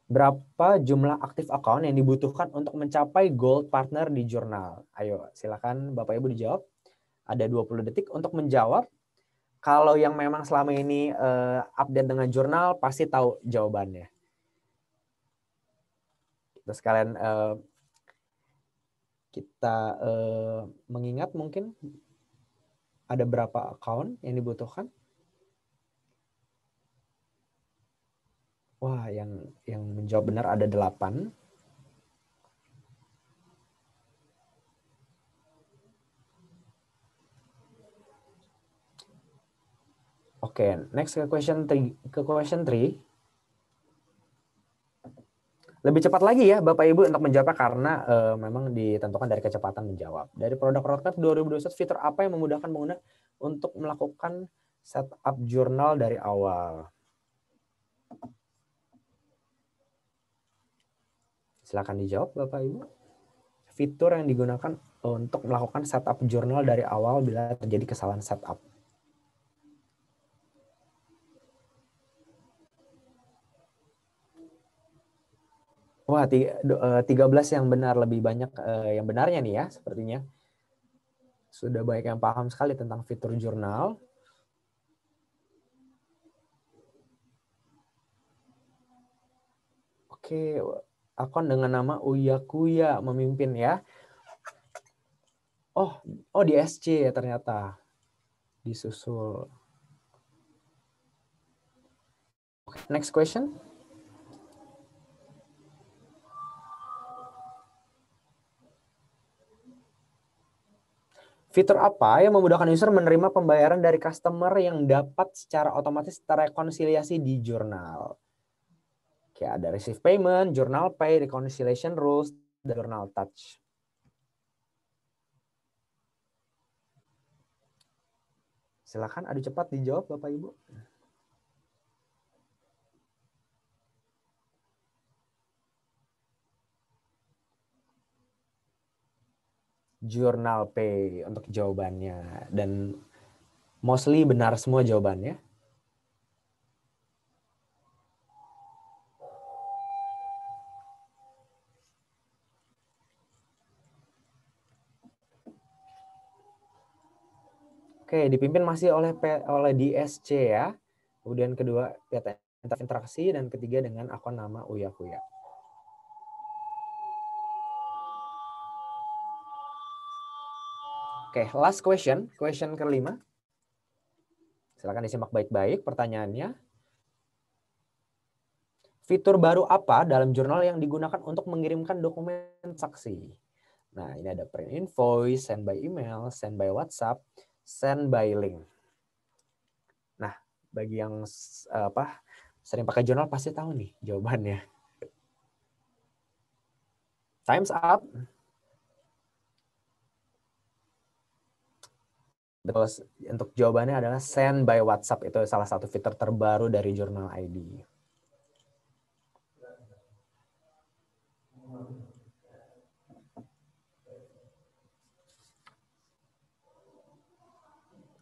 Berapa jumlah aktif account yang dibutuhkan untuk mencapai gold partner di jurnal? Ayo, silakan Bapak Ibu dijawab. Ada 20 detik untuk menjawab. Kalau yang memang selama ini update dengan jurnal, pasti tahu jawabannya. Terus kalian kita mengingat mungkin ada berapa account yang dibutuhkan. Wah, yang menjawab benar ada 8. Oke, next ke question 3. Lebih cepat lagi ya Bapak Ibu untuk menjawabnya karena memang ditentukan dari kecepatan menjawab. Dari produk roadmap 2021, fitur apa yang memudahkan pengguna untuk melakukan setup jurnal dari awal? Silakan dijawab Bapak Ibu. Fitur yang digunakan untuk melakukan setup jurnal dari awal bila terjadi kesalahan setup. Wah, 13 yang benar, lebih banyak yang benarnya nih ya sepertinya. Sudah banyak yang paham sekali tentang fitur jurnal. Oke, akun dengan nama Uya Kuya memimpin ya. Oh di SC ya ternyata. Disusul. Next question. Fitur apa yang memudahkan user menerima pembayaran dari customer yang dapat secara otomatis terrekonsiliasi di jurnal? Oke, ada receive payment, journal pay, reconciliation rules, dan journal touch. Silakan adu cepat dijawab Bapak Ibu. Journal pay untuk jawabannya, dan mostly benar semua jawabannya. Oke, dipimpin masih oleh DSC ya. Kemudian kedua PT Interaksi dan ketiga dengan akun nama Uya Kuya. Oke, last question ke-5. Silakan disimak baik-baik pertanyaannya. Fitur baru apa dalam jurnal yang digunakan untuk mengirimkan dokumen saksi? Nah, ini ada print invoice, send by email, send by WhatsApp, send by link. Nah, bagi yang sering pakai jurnal pasti tahu nih jawabannya. Time's up. Betul, untuk jawabannya adalah send by WhatsApp. Itu salah satu fitur terbaru dari Journal ID.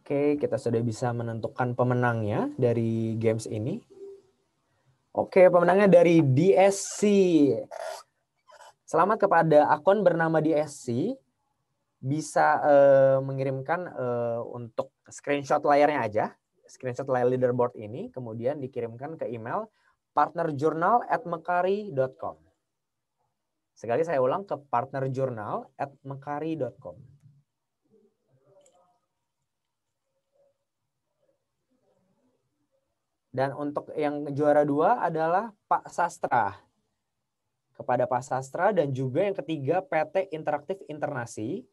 Oke, kita sudah bisa menentukan pemenangnya dari games ini. Oke, pemenangnya dari DSC. Selamat kepada akun bernama DSC. Bisa mengirimkan untuk screenshot layarnya aja, screenshot layar leaderboard ini, kemudian dikirimkan ke email partnerjournal@mekari.com. Sekali saya ulang, ke partnerjournal@mekari.com. Dan untuk yang juara 2 adalah Pak Sastra. Kepada Pak Sastra, dan juga yang ketiga PT Interaktif Internasi.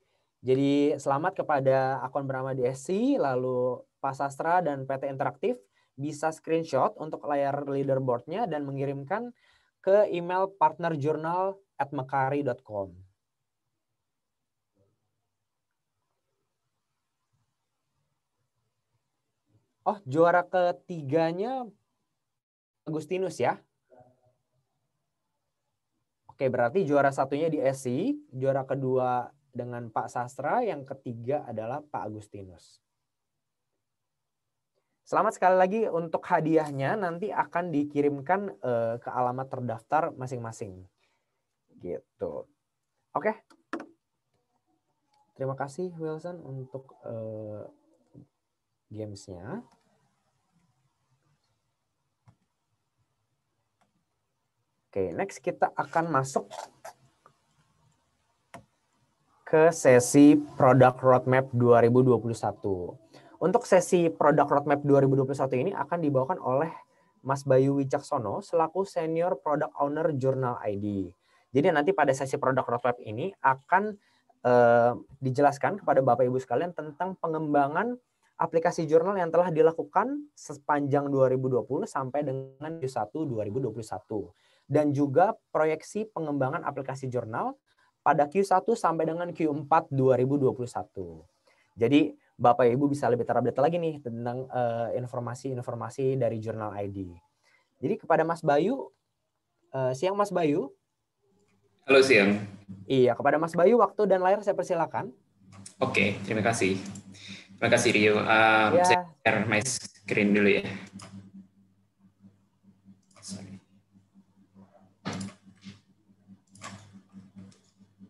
Jadi selamat kepada akun bernama DSC, lalu Pak Sastra dan PT Interaktif bisa screenshot untuk layar leaderboardnya dan mengirimkan ke email partnerjournal@mekari.com. Oh, juara ketiganya Agustinus ya. Oke, berarti juara satunya DSC, juara kedua dengan Pak Sastra, yang ketiga adalah Pak Agustinus. Selamat sekali lagi untuk hadiahnya nanti akan dikirimkan ke alamat terdaftar masing-masing. Gitu. Oke. Terima kasih Wilson untuk gamesnya. Oke, next kita akan masuk ke sesi Product Roadmap 2021. Untuk sesi Product Roadmap 2021 ini akan dibawakan oleh Mas Bayu Wicaksono selaku Senior Product Owner Journal ID. Jadi nanti pada sesi Product Roadmap ini akan dijelaskan kepada Bapak Ibu sekalian tentang pengembangan aplikasi jurnal yang telah dilakukan sepanjang 2020 sampai dengan Q1 2021. Dan juga proyeksi pengembangan aplikasi jurnal pada Q1 sampai dengan Q4 2021. Jadi Bapak Ibu bisa lebih terupdate lagi nih tentang informasi-informasi dari Journal ID. Jadi kepada Mas Bayu, siang Mas Bayu. Halo siang. Iya, kepada Mas Bayu waktu dan layar saya persilakan. Oke, terima kasih. Terima kasih Rio. Ya. Saya share my screen dulu ya. Sorry.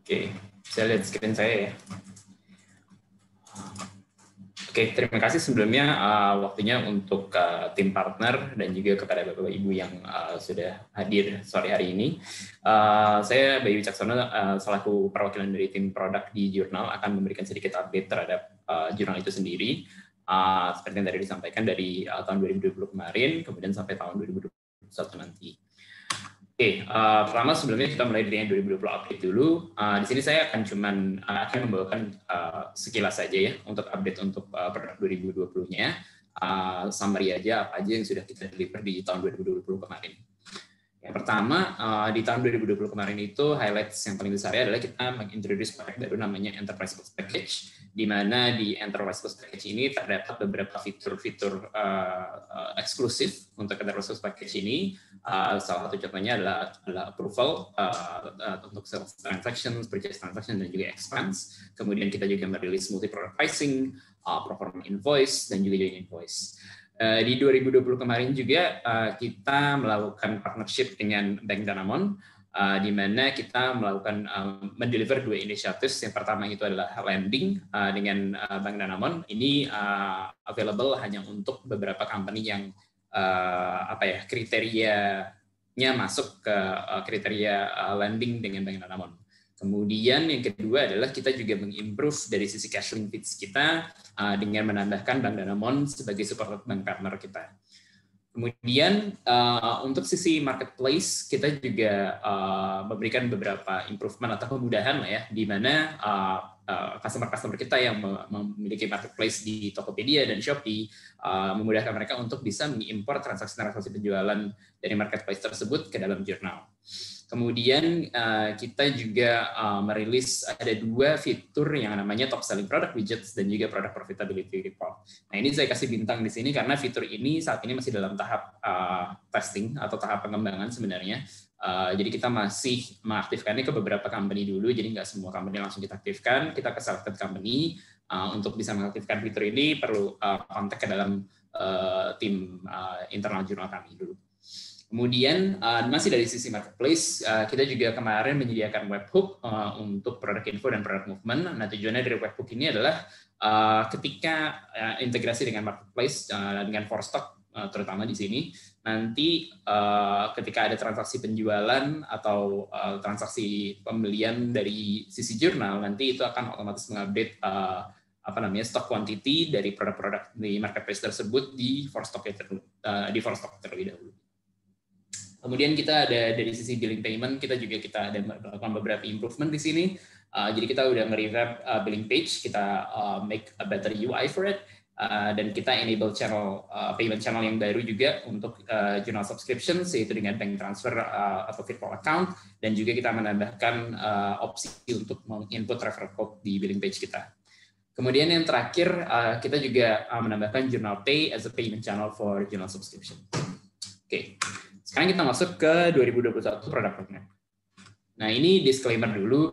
Oke, saya lihat screen saya ya. Oke, terima kasih sebelumnya waktunya untuk tim partner dan juga kepada Bapak Ibu yang sudah hadir sore hari ini. Saya Bayu Wicaksono selaku perwakilan dari tim produk di jurnal akan memberikan sedikit update terhadap jurnal itu sendiri. Seperti yang tadi disampaikan dari tahun 2020 kemarin, kemudian sampai tahun 2021 nanti. Oke, pertama sebelumnya kita mulai dari 2020 update dulu. Di sini saya akan membawakan sekilas saja ya untuk update untuk produk 2020-nya. Summary aja apa aja yang sudah kita deliver di tahun 2020 kemarin. Yang pertama, di tahun 2020 kemarin itu highlights yang paling besar adalah kita mengintroduce produk baru namanya Enterprise Plus Package, di mana di Enterprise Plus Package ini terdapat beberapa fitur-fitur eksklusif untuk Enterprise Plus Package ini. Salah satu contohnya adalah approval untuk sales transactions, purchase transaction, dan juga expense. Kemudian kita juga merilis multi-product pricing, perform invoice, dan juga joint invoice. Di 2020 kemarin juga kita melakukan partnership dengan Bank Danamon, di mana kita melakukan mendeliver dua initiatives. Yang pertama itu adalah lending dengan Bank Danamon. Ini available hanya untuk beberapa company yang kriterianya masuk ke kriteria lending dengan Bank Danamon. Kemudian yang kedua adalah kita juga mengimprove dari sisi cash link feeds kita dengan menambahkan Bank Danamon sebagai support bank partner kita. Kemudian untuk sisi marketplace kita juga memberikan beberapa improvement atau kemudahan lah ya, di mana customer kita yang memiliki marketplace di Tokopedia dan Shopee memudahkan mereka untuk bisa mengimpor transaksi penjualan dari marketplace tersebut ke dalam jurnal. Kemudian kita juga merilis ada dua fitur yang namanya top selling product widgets dan juga product profitability report. Nah, ini saya kasih bintang di sini karena fitur ini saat ini masih dalam tahap testing atau tahap pengembangan sebenarnya. Jadi kita masih mengaktifkannya ke beberapa company dulu, jadi nggak semua company langsung kita aktifkan. Kita ke selected company untuk bisa mengaktifkan fitur ini perlu kontak ke dalam tim internal jurnal kami dulu. Kemudian masih dari sisi marketplace, kita juga kemarin menyediakan webhook untuk produk info dan produk movement. Nah, tujuannya dari webhook ini adalah ketika integrasi dengan marketplace dengan Forstock terutama di sini, nanti ketika ada transaksi penjualan atau transaksi pembelian dari sisi jurnal, nanti itu akan otomatis mengupdate stock quantity dari produk-produk di marketplace tersebut di Forstock terlebih dahulu. Kemudian kita ada dari sisi billing payment, kita ada melakukan beberapa improvement di sini. Jadi kita udah nge-revamp billing page, kita make a better UI for it, dan kita enable payment channel yang baru juga untuk journal subscriptions, yaitu dengan bank transfer atau virtual account, dan juga kita menambahkan opsi untuk input referral code di billing page kita. Kemudian yang terakhir, kita juga menambahkan Journal Pay as a payment channel for journal subscription. Oke. Sekarang kita masuk ke 2021 produk roadmap. Nah, ini disclaimer dulu.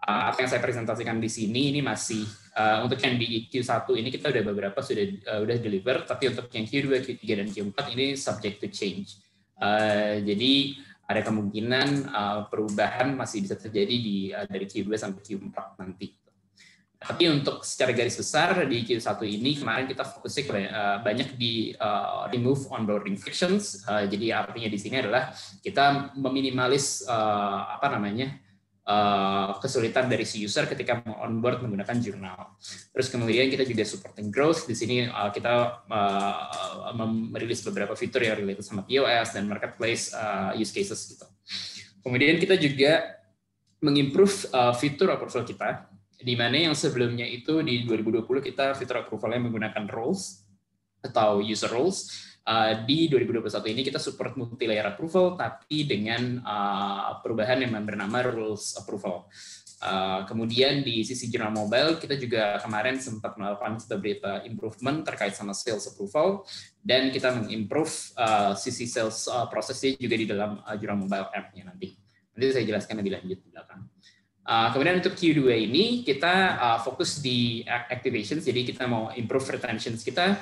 apa yang saya presentasikan di sini ini masih untuk yang di Q1 ini kita udah beberapa udah deliver, tapi untuk yang Q2, Q3 dan Q4 ini subject to change. Jadi ada kemungkinan perubahan masih bisa terjadi dari Q2 sampai Q4 nanti. Tapi untuk secara garis besar di Q1 ini kemarin kita fokusnya banyak di remove onboarding frictions. Jadi artinya di sini adalah kita meminimalis kesulitan dari si user ketika mau onboard menggunakan jurnal. Terus kemudian kita juga supporting growth. Di sini kita merilis beberapa fitur yang related sama POS dan marketplace use cases gitu. Kemudian kita juga mengimprove fitur approval kita, di mana yang sebelumnya itu di 2020 kita fitur approval-nya menggunakan roles atau user roles. Di 2021 ini kita support multi-layer approval, tapi dengan perubahan yang bernama rules approval. Kemudian di sisi jurnal mobile, kita juga kemarin sempat melakukan beberapa improvement terkait sama sales approval, dan kita mengimprove sisi sales prosesnya juga di dalam jurnal mobile app-nya nanti. Nanti saya jelaskan lebih lanjut di belakang. Kemudian untuk Q2 ini kita fokus di activations, jadi kita mau improve retentions kita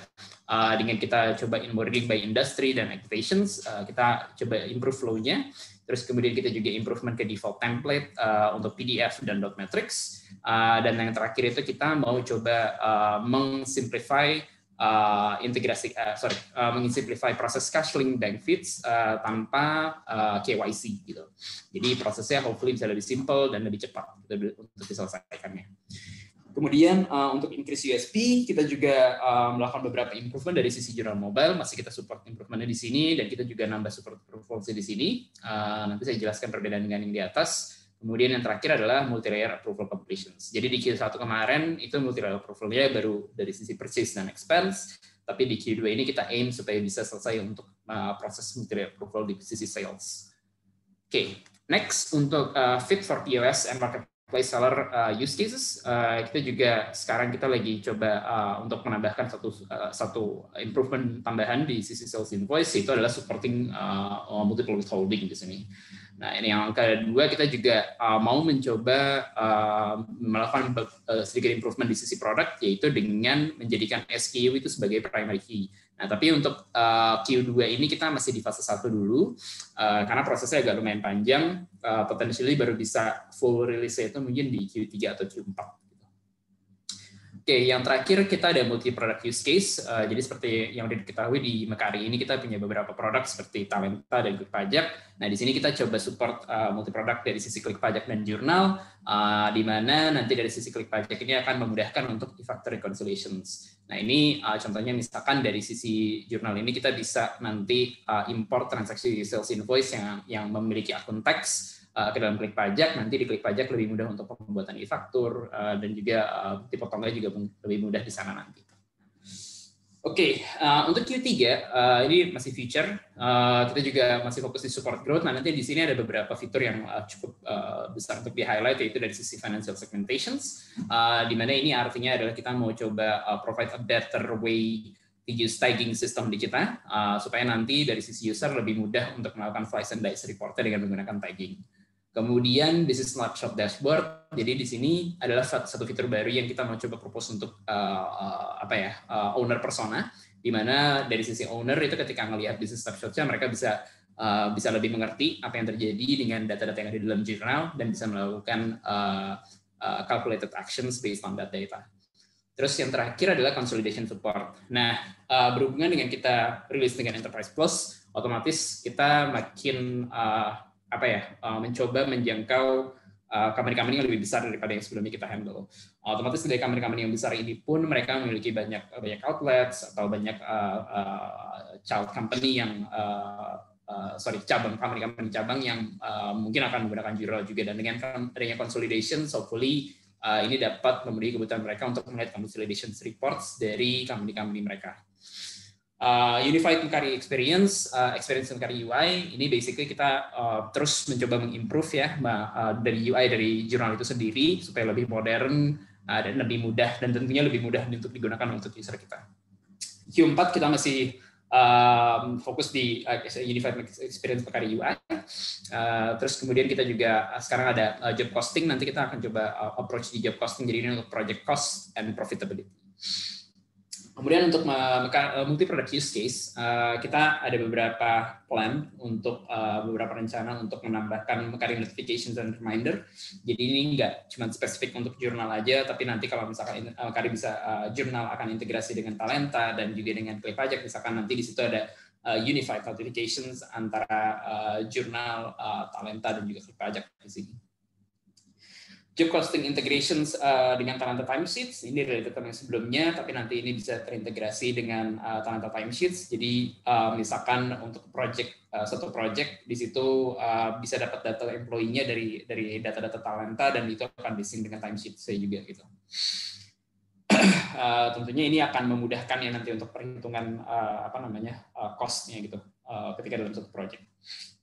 dengan kita coba onboarding by industry dan activations, kita coba improve flow-nya, terus kemudian kita juga improvement ke default template untuk PDF dan dot metrics, dan yang terakhir itu kita mau coba mengsimplify mengsimplify proses cash link bank feeds tanpa KYC gitu. Jadi prosesnya hopefully bisa lebih simple dan lebih cepat untuk diselesaikannya. Kemudian untuk increase USP kita juga melakukan beberapa improvement dari sisi jurnal mobile, masih kita support improvementnya di sini, dan kita juga nambah support approval di sini. Nanti saya jelaskan perbedaan dengan yang di atas. Kemudian yang terakhir adalah multi-layer approval completions. Jadi di Q1 kemarin itu multi-layer approval-nya baru dari sisi purchase dan expense, tapi di Q2 ini kita aim supaya bisa selesai untuk proses multi-layer approval di sisi sales. Oke, next untuk fit for POS and marketplace seller use cases, kita juga sekarang kita lagi coba untuk menambahkan satu improvement tambahan di sisi sales invoice, itu adalah supporting multiple withholding di sini. Nah, ini yang kedua, kita juga mau mencoba melakukan sedikit improvement di sisi produk, yaitu dengan menjadikan SKU itu sebagai primary key. Nah, tapi untuk Q2 ini kita masih di fase 1 dulu, karena prosesnya agak lumayan panjang, potentially baru bisa full release itu mungkin di Q3 atau Q4. Oke, yang terakhir kita ada multi-product use case. Jadi seperti yang sudah diketahui di Mekari ini kita punya beberapa produk seperti Talenta dan Klik Pajak. Nah, di sini kita coba support multi-product dari sisi Klik Pajak dan jurnal, di mana nanti dari sisi Klik Pajak ini akan memudahkan untuk e-factor reconciliations. Nah, ini contohnya misalkan dari sisi jurnal ini kita bisa nanti import transaksi sales invoice yang memiliki akun teks ke dalam Klik Pajak. Nanti di Klik Pajak lebih mudah untuk pembuatan e-faktur, dan juga dipotongnya juga lebih mudah di sana nanti. Oke, untuk Q3 ini masih feature, kita juga masih fokus di support growth. Nah, nanti di sini ada beberapa fitur yang cukup besar untuk di-highlight, yaitu dari sisi financial segmentations, di mana ini artinya adalah kita mau coba provide a better way to use tagging system di kita, supaya nanti dari sisi user lebih mudah untuk melakukan slice and dice reportnya dengan menggunakan tagging. Kemudian this is snapshot dashboard. Jadi di sini adalah satu fitur baru yang kita mau coba propose untuk owner persona, di mana dari sisi owner itu ketika melihat business snapshot-nya mereka bisa lebih mengerti apa yang terjadi dengan data-data yang ada di dalam jurnal dan bisa melakukan calculated actions based on that data. Terus yang terakhir adalah consolidation support. Nah, berhubungan dengan kita rilis dengan Enterprise Plus, otomatis kita makin mencoba menjangkau company-company yang lebih besar daripada yang sebelumnya kita handle. Otomatis dari company-company yang besar ini pun mereka memiliki banyak outlets atau banyak child company yang company cabang yang mungkin akan menggunakan jurnal juga, dan dengan adanya consolidation, hopefully ini dapat memenuhi kebutuhan mereka untuk melihat consolidation reports dari company-company mereka. Unified Mekari Experience Mekari UI, ini basically kita terus mencoba mengimprove ya dari UI dari jurnal itu sendiri supaya lebih modern dan lebih mudah, dan tentunya lebih mudah untuk digunakan untuk user kita. Q4 kita masih fokus di unified experience perkara UI. Terus kemudian kita juga sekarang ada job costing, nanti kita akan coba approach di job costing, jadi ini untuk project cost and profitability. Kemudian untuk multi product use case, kita ada beberapa plan untuk beberapa rencana untuk menambahkan Mekaari notifications dan reminder. Jadi ini nggak cuma spesifik untuk jurnal aja, tapi nanti kalau misalkan Mekaari bisa jurnal akan integrasi dengan Talenta dan juga dengan Klik Pajak, misalkan nanti di situ ada unified notifications antara jurnal, Talenta dan juga Klik Pajak di sini. Job costing integrations dengan Talenta Timesheets, ini related dengan sebelumnya, tapi nanti ini bisa terintegrasi dengan Talenta Timesheets. Jadi misalkan untuk satu project di situ bisa dapat data employee-nya dari data-data Talenta dan itu akan di-sync dengan timesheet saya juga gitu. Tentunya ini akan memudahkan ya nanti untuk perhitungan cost-nya gitu ketika dalam satu project.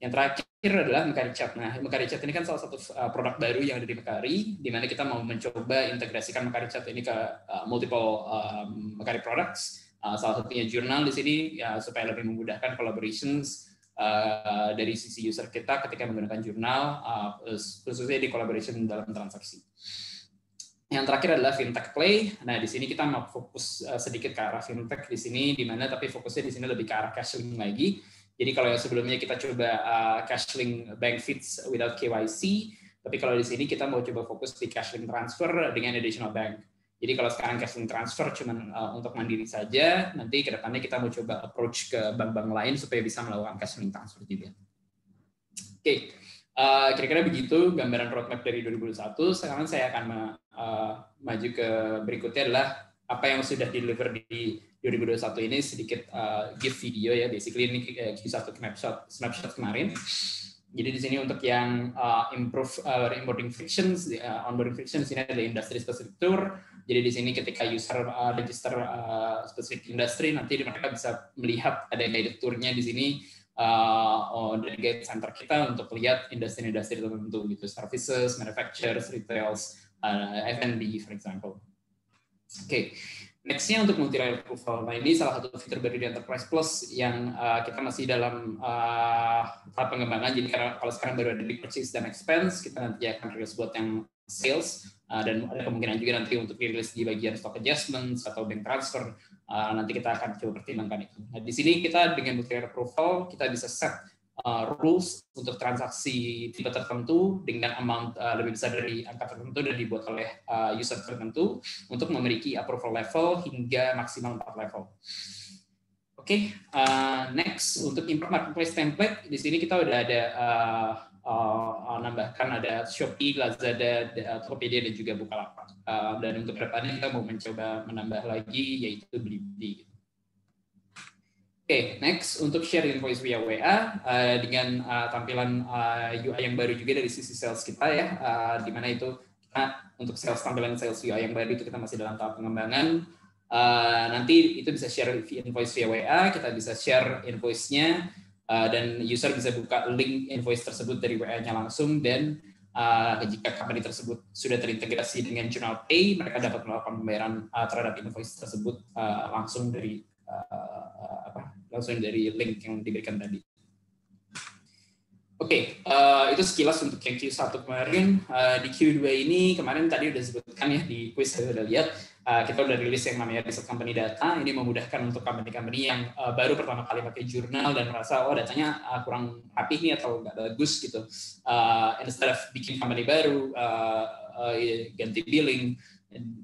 Yang terakhir adalah Mekaari Chat. Nah, Mekaari Chat ini kan salah satu produk baru yang ada di Mekaari, di mana kita mau mencoba integrasikan Mekaari Chat ini ke multiple Mekaari products. Salah satunya jurnal di sini ya, supaya lebih memudahkan collaborations dari sisi user kita ketika menggunakan jurnal, khususnya di collaboration dalam transaksi. Yang terakhir adalah fintech play. Nah, di sini kita mau fokus sedikit ke arah fintech di sini, di mana tapi fokusnya di sini lebih ke arah cash link lagi. Jadi kalau yang sebelumnya kita coba cash link bank feeds without KYC, tapi kalau di sini kita mau coba fokus di cash link transfer dengan additional bank. Jadi kalau sekarang cash link transfer cuma untuk mandiri saja, nanti ke depannya kita mau coba approach ke bank-bank lain supaya bisa melakukan cash link transfer juga. Oke. Kira-kira begitu gambaran roadmap dari 2021. Sekarang saya akan maju ke berikutnya adalah apa yang sudah deliver di 2021 ini, sedikit give video ya, basically ini Q1 snapshot kemarin. Jadi di sini untuk yang improve onboarding frictions, onboarding frictions ini ada industry specific tour. Jadi di sini ketika user register specific industry, nanti mereka bisa melihat ada guided tour-nya di sini dari guide center kita untuk lihat industri-industri tertentu gitu, services, manufacturers, retails, F&B for example. Oke. Next-nya untuk multi-layer approval. Nah, ini salah satu fitur baru di Enterprise Plus yang kita masih dalam tahap pengembangan. Jadi kalau sekarang baru ada di purchase dan expense, kita nanti akan rilis buat yang sales, dan ada kemungkinan juga nanti untuk dirilis di bagian stock adjustments atau bank transfer. Nanti kita akan coba pertimbangkan itu. Nah, di sini kita dengan multi-layer approval, kita bisa set rules untuk transaksi tipe tertentu dengan amount lebih besar dari angka tertentu dan dibuat oleh user tertentu untuk memiliki approval level hingga maksimal 4 level. Oke, next untuk import marketplace template, di sini kita udah ada nambahkan ada Shopee, Lazada, Tokopedia dan juga Bukalapak. Dan untuk kedepannya kita mau mencoba menambah lagi yaitu Blibli. Oke, next untuk share invoice via WA dengan tampilan UI yang baru juga dari sisi sales kita ya, di mana itu kita untuk tampilan sales UI yang baru itu kita masih dalam tahap pengembangan. Nanti itu bisa share invoice via WA, kita bisa share invoice-nya dan user bisa buka link invoice tersebut dari WA-nya langsung, dan jika company tersebut sudah terintegrasi dengan Journal Pay, mereka dapat melakukan pembayaran terhadap invoice tersebut langsung dari link yang diberikan tadi. Oke, itu sekilas untuk yang Q1 kemarin. Di Q2 ini kemarin tadi udah disebutkan ya di quiz, saya udah lihat kita udah rilis yang namanya Reset Company Data. Ini memudahkan untuk company-company yang baru pertama kali pakai jurnal dan merasa datanya kurang rapi nih atau nggak bagus gitu. Instead of bikin company baru, ganti billing,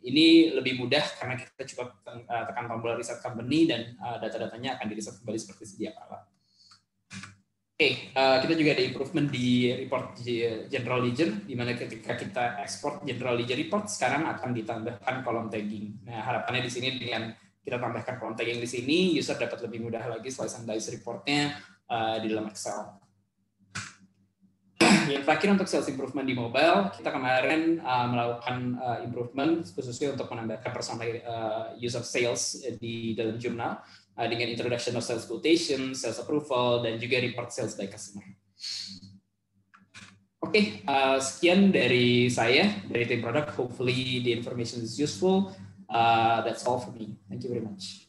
ini lebih mudah karena kita cukup tekan tombol reset company dan data-datanya akan di-reset kembali seperti sedia kala. Oke, kita juga ada improvement di report general ledger, di mana ketika kita ekspor general ledger report sekarang akan ditambahkan kolom tagging. Nah, harapannya di sini dengan kita tambahkan kolom tagging di sini, user dapat lebih mudah lagi slice and dice reportnya di dalam Excel. Yang terakhir untuk sales improvement di mobile, kita kemarin melakukan improvement khususnya untuk menambahkan personal user sales di dalam jurnal dengan introduction of sales quotation, sales approval, dan juga report sales by customer. Oke, sekian dari saya, dari tim product. Hopefully the information is useful. That's all for me. Thank you very much.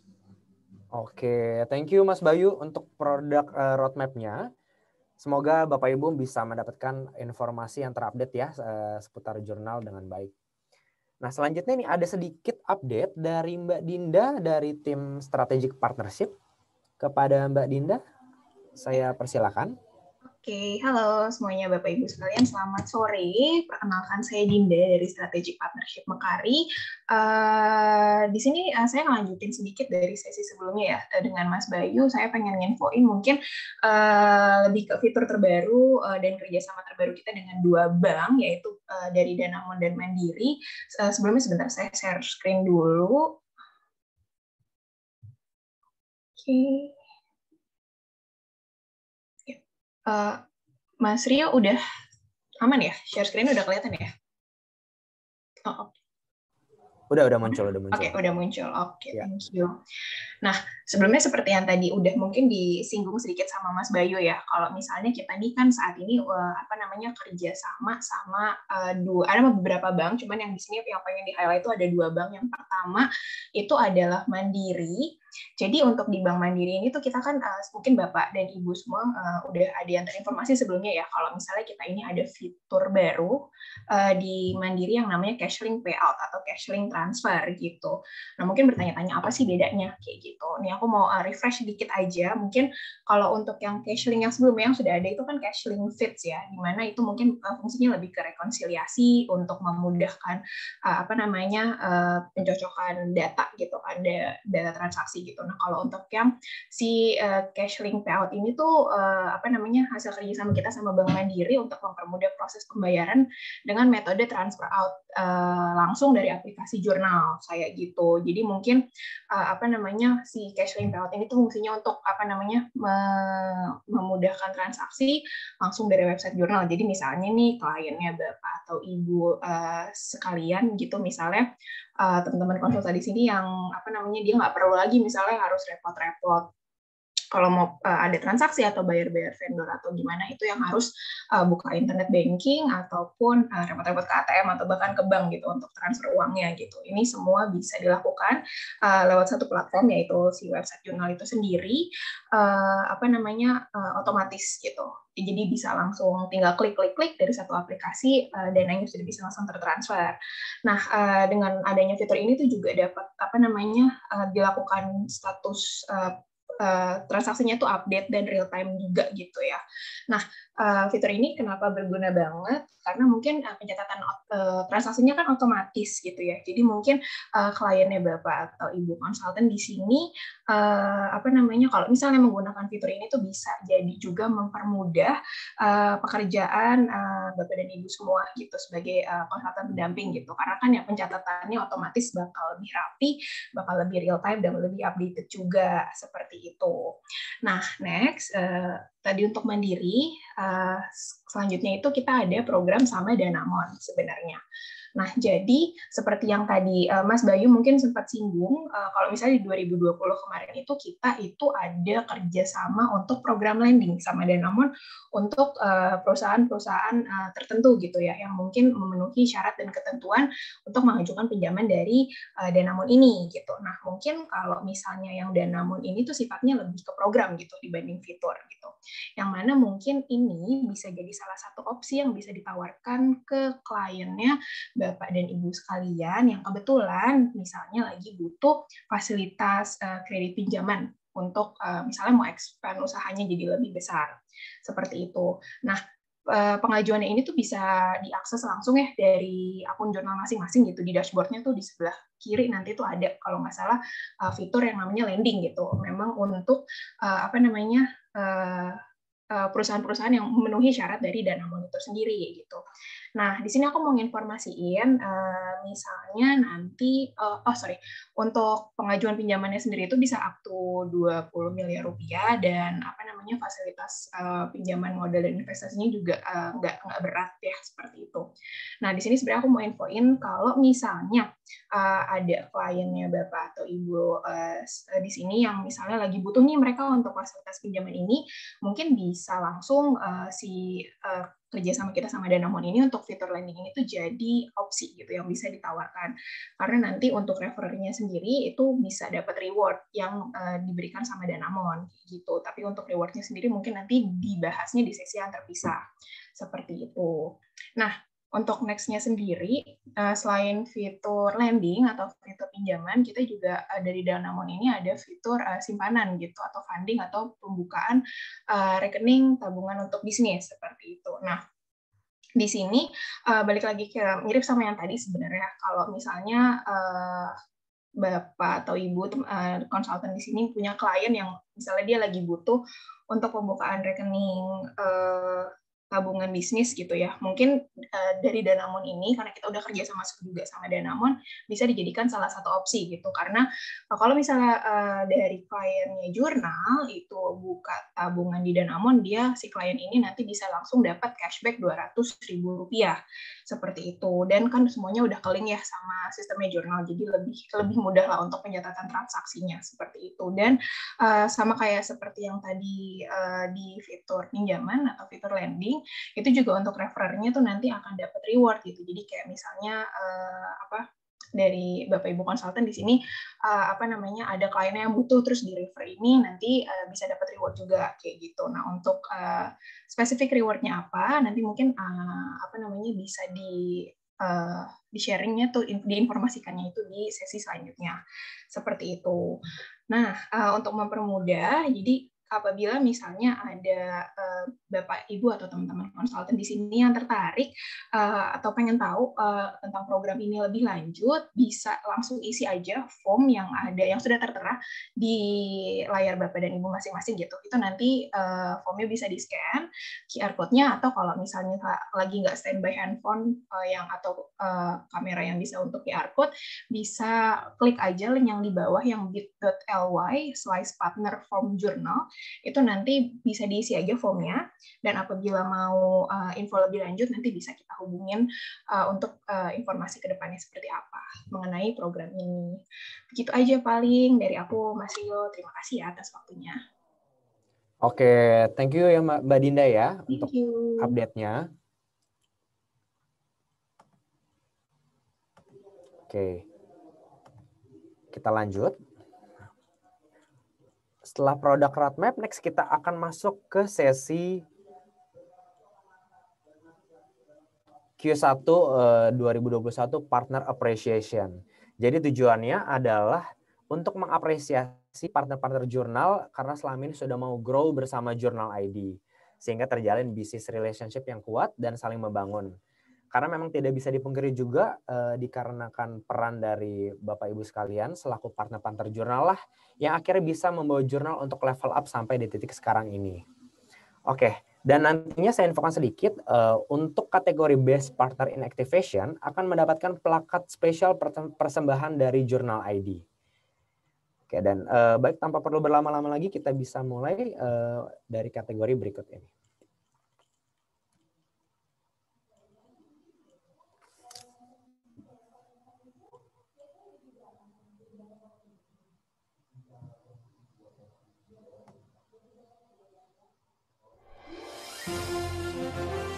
Oke, thank you Mas Bayu untuk produk roadmap-nya. Semoga Bapak Ibu bisa mendapatkan informasi yang terupdate ya seputar jurnal dengan baik. Nah, selanjutnya nih ada sedikit update dari Mbak Dinda dari tim Strategic Partnership. Kepada Mbak Dinda, saya persilakan. Oke, halo semuanya Bapak Ibu sekalian, selamat sore. Perkenalkan saya Dinda dari Strategic Partnership Mekari. Di sini saya ngelanjutin sedikit dari sesi sebelumnya ya dengan Mas Bayu. Saya pengen nginfoin mungkin lebih ke fitur terbaru dan kerjasama terbaru kita dengan dua bank, yaitu dari Danamon dan Mandiri. Sebelumnya sebentar saya share screen dulu. Oke. Mas Rio udah aman ya? Share screen udah kelihatan ya? Oh, oke. Udah muncul. Oke, udah muncul. Oke, ya. Thank you. Nah, sebelumnya seperti yang tadi udah mungkin disinggung sedikit sama Mas Bayu ya. Kalau misalnya kita nih kan saat ini kerja sama ada beberapa bank, cuman yang di sini yang pengen di-highlight itu ada dua bank. Yang pertama itu adalah Mandiri. Jadi untuk di Bank Mandiri ini tuh kita kan mungkin Bapak dan Ibu semua udah ada yang terinformasi sebelumnya ya, kalau misalnya kita ini ada fitur baru di Mandiri yang namanya cashlink payout atau cashlink transfer gitu. Nah mungkin bertanya-tanya apa sih bedanya kayak gitu. Nih aku mau refresh sedikit aja. Mungkin kalau untuk yang cashlink yang sebelumnya yang sudah ada itu kan cashlink feeds ya, dimana itu mungkin fungsinya lebih ke rekonsiliasi untuk memudahkan pencocokan data gitu kan, data transaksi gitu. Nah kalau untuk yang si cashlink payout ini tuh hasil kerjasama kita sama Bank Mandiri untuk mempermudah proses pembayaran dengan metode transfer out langsung dari aplikasi jurnal saya gitu. Jadi mungkin si cashlink payout ini tuh fungsinya untuk memudahkan transaksi langsung dari website jurnal. Jadi misalnya nih kliennya Bapak atau Ibu sekalian gitu, misalnya teman-teman konsultan di sini yang dia nggak perlu lagi misalnya harus repot-repot kalau mau ada transaksi atau bayar-bayar vendor atau gimana, itu yang harus buka internet banking ataupun repot-repot ke ATM atau bahkan ke bank gitu untuk transfer uangnya gitu. Ini semua bisa dilakukan lewat satu platform, yaitu si website jurnal itu sendiri otomatis gitu. Jadi bisa langsung tinggal klik dari satu aplikasi, dananya sudah bisa langsung tertransfer. Nah, dengan adanya fitur ini tuh juga dapat dilakukan status transaksinya tuh update dan real time juga gitu ya. Nah, fitur ini kenapa berguna banget? Karena mungkin pencatatan transaksinya kan otomatis gitu ya. Jadi mungkin kliennya Bapak atau Ibu konsultan di sini kalau misalnya menggunakan fitur ini tuh bisa jadi juga mempermudah pekerjaan Bapak dan Ibu semua gitu sebagai konsultan pendamping gitu. Karena kan ya pencatatannya otomatis bakal lebih rapi, bakal lebih real time dan lebih updated juga seperti itu. Nah, next tadi untuk Mandiri, selanjutnya itu kita ada program sama Danamon sebenarnya. Nah, jadi seperti yang tadi Mas Bayu mungkin sempat singgung, kalau misalnya di 2020 kemarin itu kita itu ada kerjasama untuk program lending sama Danamon untuk perusahaan-perusahaan tertentu gitu ya, yang mungkin memenuhi syarat dan ketentuan untuk mengajukan pinjaman dari Danamon ini gitu. Nah, mungkin kalau misalnya yang Danamon ini tuh sifatnya lebih ke program gitu dibanding fitur gitu. Yang mana mungkin ini bisa jadi salah satu opsi yang bisa ditawarkan ke kliennya Bapak dan Ibu sekalian yang kebetulan misalnya lagi butuh fasilitas kredit pinjaman untuk misalnya mau expand usahanya jadi lebih besar. Seperti itu. Nah, pengajuannya ini tuh bisa diakses langsung ya dari akun jurnal masing-masing gitu. Di dashboard-nya tuh di sebelah kiri nanti tuh ada kalau nggak salah fitur yang namanya lending gitu. Memang untuk perusahaan-perusahaan yang memenuhi syarat dari Danamon itu sendiri gitu. Nah, di sini aku mau nginformasiin misalnya nanti untuk pengajuan pinjamannya sendiri itu bisa up to 20 miliar rupiah dan fasilitas pinjaman modal dan investasinya juga nggak berat ya seperti itu. Nah, di sini sebenarnya aku mau infoin kalau misalnya ada kliennya Bapak atau Ibu di sini yang misalnya lagi butuh nih mereka untuk fasilitas pinjaman ini, mungkin bisa langsung kerja sama kita sama Danamon ini untuk fitur landing ini tuh jadi opsi gitu yang bisa ditawarkan. Karena nanti untuk referernya sendiri itu bisa dapat reward yang diberikan sama Danamon gitu. Tapi untuk rewardnya sendiri mungkin nanti dibahasnya di sesi yang terpisah. Seperti itu. Nah, untuk next-nya sendiri, selain fitur lending atau fitur pinjaman, kita juga dari Danamon ini ada fitur simpanan gitu, atau funding atau pembukaan rekening tabungan untuk bisnis seperti itu. Nah, di sini balik lagi ke mirip sama yang tadi sebenarnya. Kalau misalnya Bapak atau Ibu konsultan di sini punya klien yang misalnya dia lagi butuh untuk pembukaan rekening tabungan bisnis gitu ya. Mungkin dari Danamon ini, karena kita udah kerja sama juga sama Danamon, bisa dijadikan salah satu opsi gitu. Karena kalau misalnya dari kliennya jurnal itu buka tabungan di Danamon, dia si klien ini nanti bisa langsung dapat cashback Rp200.000 seperti itu. Dan kan semuanya udah kelink ya sama sistemnya jurnal, jadi lebih mudah lah untuk pencatatan transaksinya seperti itu. Dan sama kayak seperti yang tadi di fitur pinjaman atau fitur lending, itu juga untuk referernya tuh nanti akan dapat reward gitu. Jadi kayak misalnya dari Bapak Ibu konsultan di sini ada kliennya yang butuh terus di refer ini nanti bisa dapat reward juga kayak gitu. Nah, untuk spesifik rewardnya apa nanti mungkin bisa di sharingnya tuh diinformasikannya itu di sesi selanjutnya seperti itu. Nah, untuk mempermudah, jadi apabila misalnya ada Bapak, Ibu, atau teman-teman konsultan di sini yang tertarik atau pengen tahu tentang program ini lebih lanjut, bisa langsung isi aja form yang ada, yang sudah tertera di layar Bapak dan Ibu masing-masing gitu. Itu nanti formnya bisa di-scan, QR code-nya, atau kalau misalnya lagi nggak standby handphone atau kamera yang bisa untuk QR code, bisa klik aja link yang di bawah yang bit.ly/partnerformjournal. Itu nanti bisa diisi aja formnya, dan apabila mau info lebih lanjut nanti bisa kita hubungin untuk informasi ke depannya seperti apa mengenai program ini. Begitu aja paling dari aku, Mas Rio. Terima kasih ya atas waktunya. Oke, thank you ya Mbak Dinda ya untuk update-nya. Oke, kita lanjut. Setelah produk roadmap, next kita akan masuk ke sesi Q1 2021 Partner Appreciation. Jadi tujuannya adalah untuk mengapresiasi partner-partner jurnal karena selama ini sudah mau grow bersama Jurnal ID. Sehingga terjalin business relationship yang kuat dan saling membangun. Karena memang tidak bisa dipungkiri juga dikarenakan peran dari Bapak Ibu sekalian selaku partner-partner jurnal lah yang akhirnya bisa membawa jurnal untuk level up sampai di titik sekarang ini. Oke, dan nantinya saya infokan sedikit untuk kategori Best Partner in Activation akan mendapatkan plakat spesial persembahan dari Jurnal ID. Oke, dan baik tanpa perlu berlama-lama lagi kita bisa mulai dari kategori berikut ini.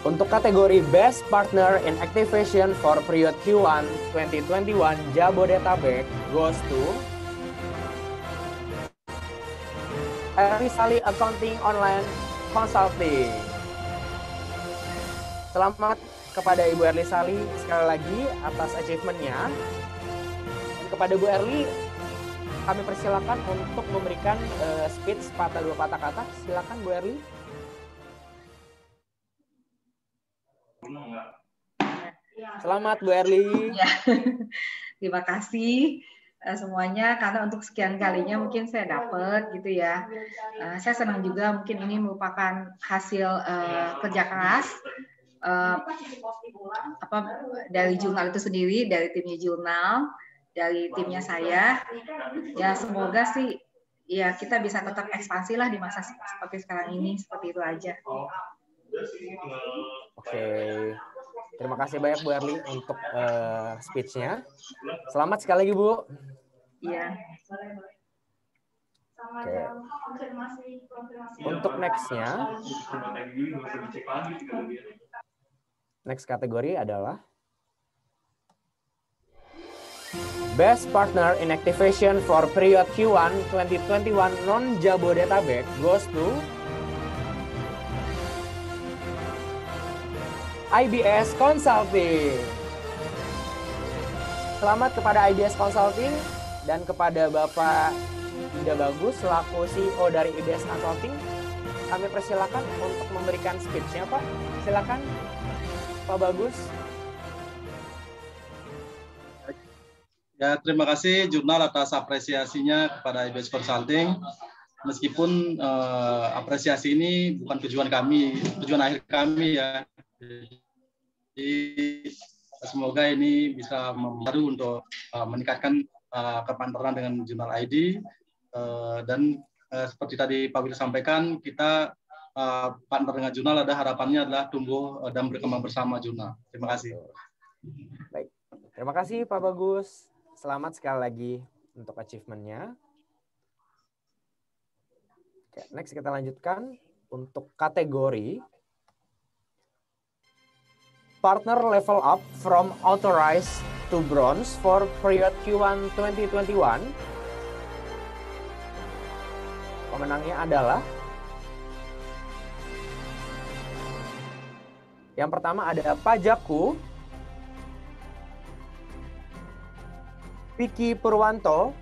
Untuk kategori Best Partner in Activation for period Q1 2021 Jabodetabek goes to Erisali Accounting Online Consulting. Selamat kepada Ibu Erisali sekali lagi atas achievement-nya. Dan kepada Bu Erli, kami persilakan untuk memberikan speech dua patah kata. Silakan Bu Erli. Selamat Bu Erli. Ya. Terima kasih semuanya karena untuk sekian kalinya mungkin saya dapat gitu ya. Saya senang juga mungkin ini merupakan hasil kerja keras dari jurnal itu sendiri, dari timnya jurnal, dari timnya saya. Ya semoga sih ya kita bisa tetap ekspansi lah di masa seperti sekarang ini, seperti itu aja. Oke, terima kasih banyak Bu Erli untuk speech-nya. Selamat sekali lagi Bu. Iya. Oke. Untuk next-nya, Next kategori adalah Best Partner in Activation for period Q1 2021 non-Jabodetabek goes to IBS Consulting. Selamat kepada IBS Consulting dan kepada Bapak Ida Bagus selaku CEO dari IBS Consulting. Kami persilakan untuk memberikan speech-nya, Pak. Silakan, Pak Bagus. Ya, terima kasih Jurnal atas apresiasinya kepada IBS Consulting. Meskipun apresiasi ini bukan tujuan kami, tujuan akhir kami ya. Jadi semoga ini bisa membantu untuk meningkatkan kepantaran dengan Jurnal ID dan seperti tadi Pak Wil sampaikan, kita partner dengan Jurnal ada harapannya adalah tumbuh dan berkembang bersama Jurnal. Terima kasih. Baik, terima kasih Pak Bagus. Selamat sekali lagi untuk achievement-nya. Oke, next kita lanjutkan untuk kategori Partner Level Up from Authorized to Bronze for period Q1 2021. Pemenangnya adalah yang pertama ada Pajakku, Vicky Purwanto,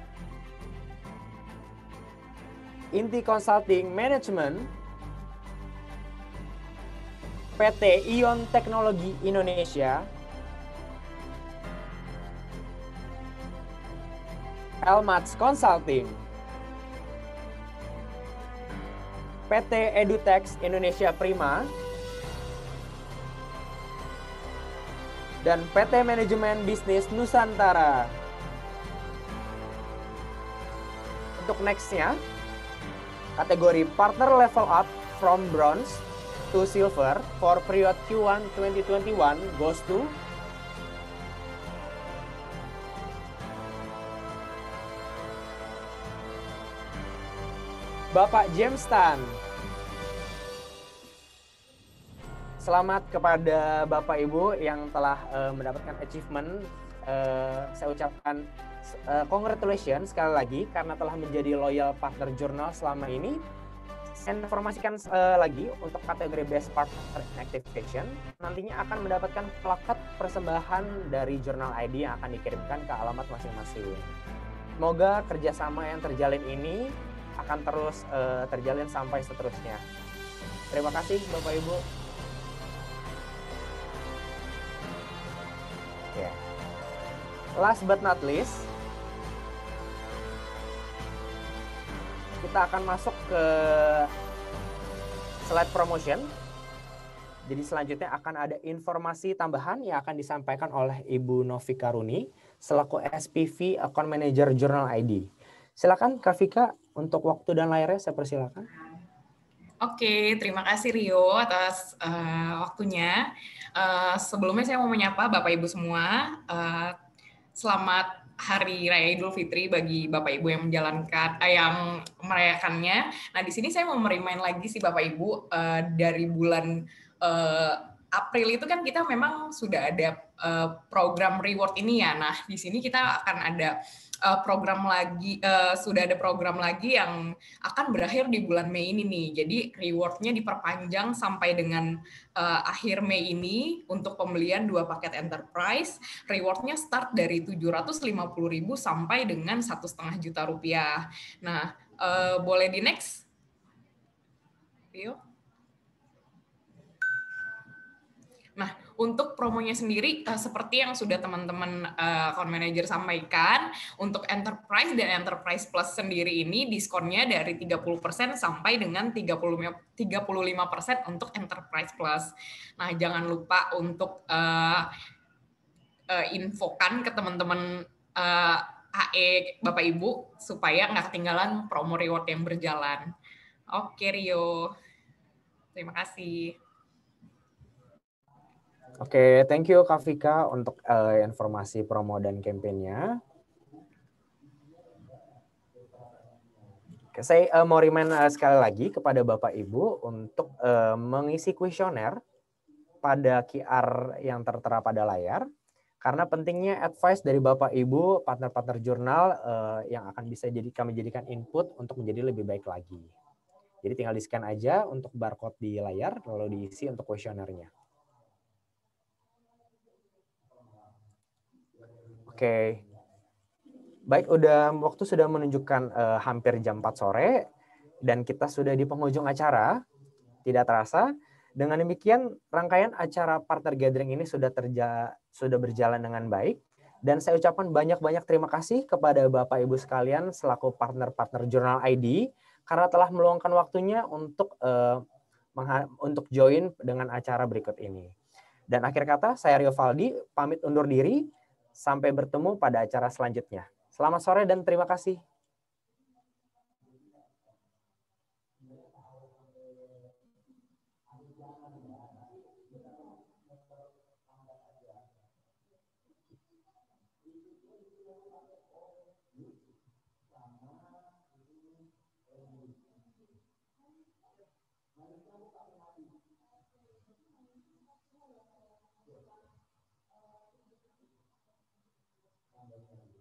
Inti Consulting Management, PT Ion Teknologi Indonesia, Elmats Consulting, PT Edutex Indonesia Prima, dan PT Manajemen Bisnis Nusantara. Untuk next-nya, kategori Partner Level Up from Bronze to Silver for period Q1 2021 goes to Bapak James Tan. Selamat kepada Bapak Ibu yang telah mendapatkan achievement. Saya ucapkan congratulations sekali lagi karena telah menjadi loyal partner jurnal selama ini. Saya informasikan lagi untuk kategori Best Partner in Activation nantinya akan mendapatkan plakat persembahan dari Jurnal ID yang akan dikirimkan ke alamat masing-masing. Semoga kerjasama yang terjalin ini akan terus terjalin sampai seterusnya. Terima kasih Bapak Ibu. Yeah. Last but not least, kita akan masuk ke slide promotion. Jadi selanjutnya akan ada informasi tambahan yang akan disampaikan oleh Ibu Novi Karuni selaku SPV Account Manager Jurnal ID. Silakan Kak Vika untuk waktu dan layarnya saya persilakan. Oke, terima kasih Rio atas waktunya. Sebelumnya saya mau menyapa Bapak Ibu semua. Selamat Hari Raya Idul Fitri bagi Bapak Ibu yang menjalankan, yang merayakannya. Nah, di sini saya mau merimain lagi sih Bapak Ibu dari bulan April itu kan kita memang sudah ada program reward ini ya. Nah, di sini kita akan ada program lagi, sudah ada program lagi yang akan berakhir di bulan Mei ini nih. Jadi rewardnya diperpanjang sampai dengan akhir Mei ini untuk pembelian 2 paket enterprise. Rewardnya start dari 750.000 sampai dengan 1,5 juta rupiah. Nah, boleh di next, Rio? Nah, untuk promonya sendiri, seperti yang sudah teman-teman account manager sampaikan, untuk Enterprise dan Enterprise Plus sendiri ini diskonnya dari 30% sampai dengan 35% untuk Enterprise Plus. Nah, jangan lupa untuk infokan ke teman-teman HE Bapak Ibu supaya nggak ketinggalan promo reward yang berjalan. Oke, Rio. Terima kasih. Oke, thank you Kak Vika untuk informasi promo dan kampanye-nya. Oke, saya mau remind sekali lagi kepada Bapak Ibu untuk mengisi kuesioner pada QR yang tertera pada layar. Karena pentingnya advice dari Bapak Ibu, partner-partner jurnal yang akan bisa kami jadikan input untuk menjadi lebih baik lagi. Jadi tinggal di-scan aja untuk barcode di layar, lalu diisi untuk kuesionernya. Oke. Baik, waktu sudah menunjukkan hampir jam 4 sore, dan kita sudah di penghujung acara. Tidak terasa, dengan demikian rangkaian acara partner gathering ini sudah berjalan dengan baik. Dan saya ucapkan banyak-banyak terima kasih kepada Bapak Ibu sekalian selaku partner-partner Jurnal ID karena telah meluangkan waktunya untuk join dengan acara berikut ini. Dan akhir kata, saya Rio Valdi pamit undur diri. Sampai bertemu pada acara selanjutnya. Selamat sore dan terima kasih. Thank you.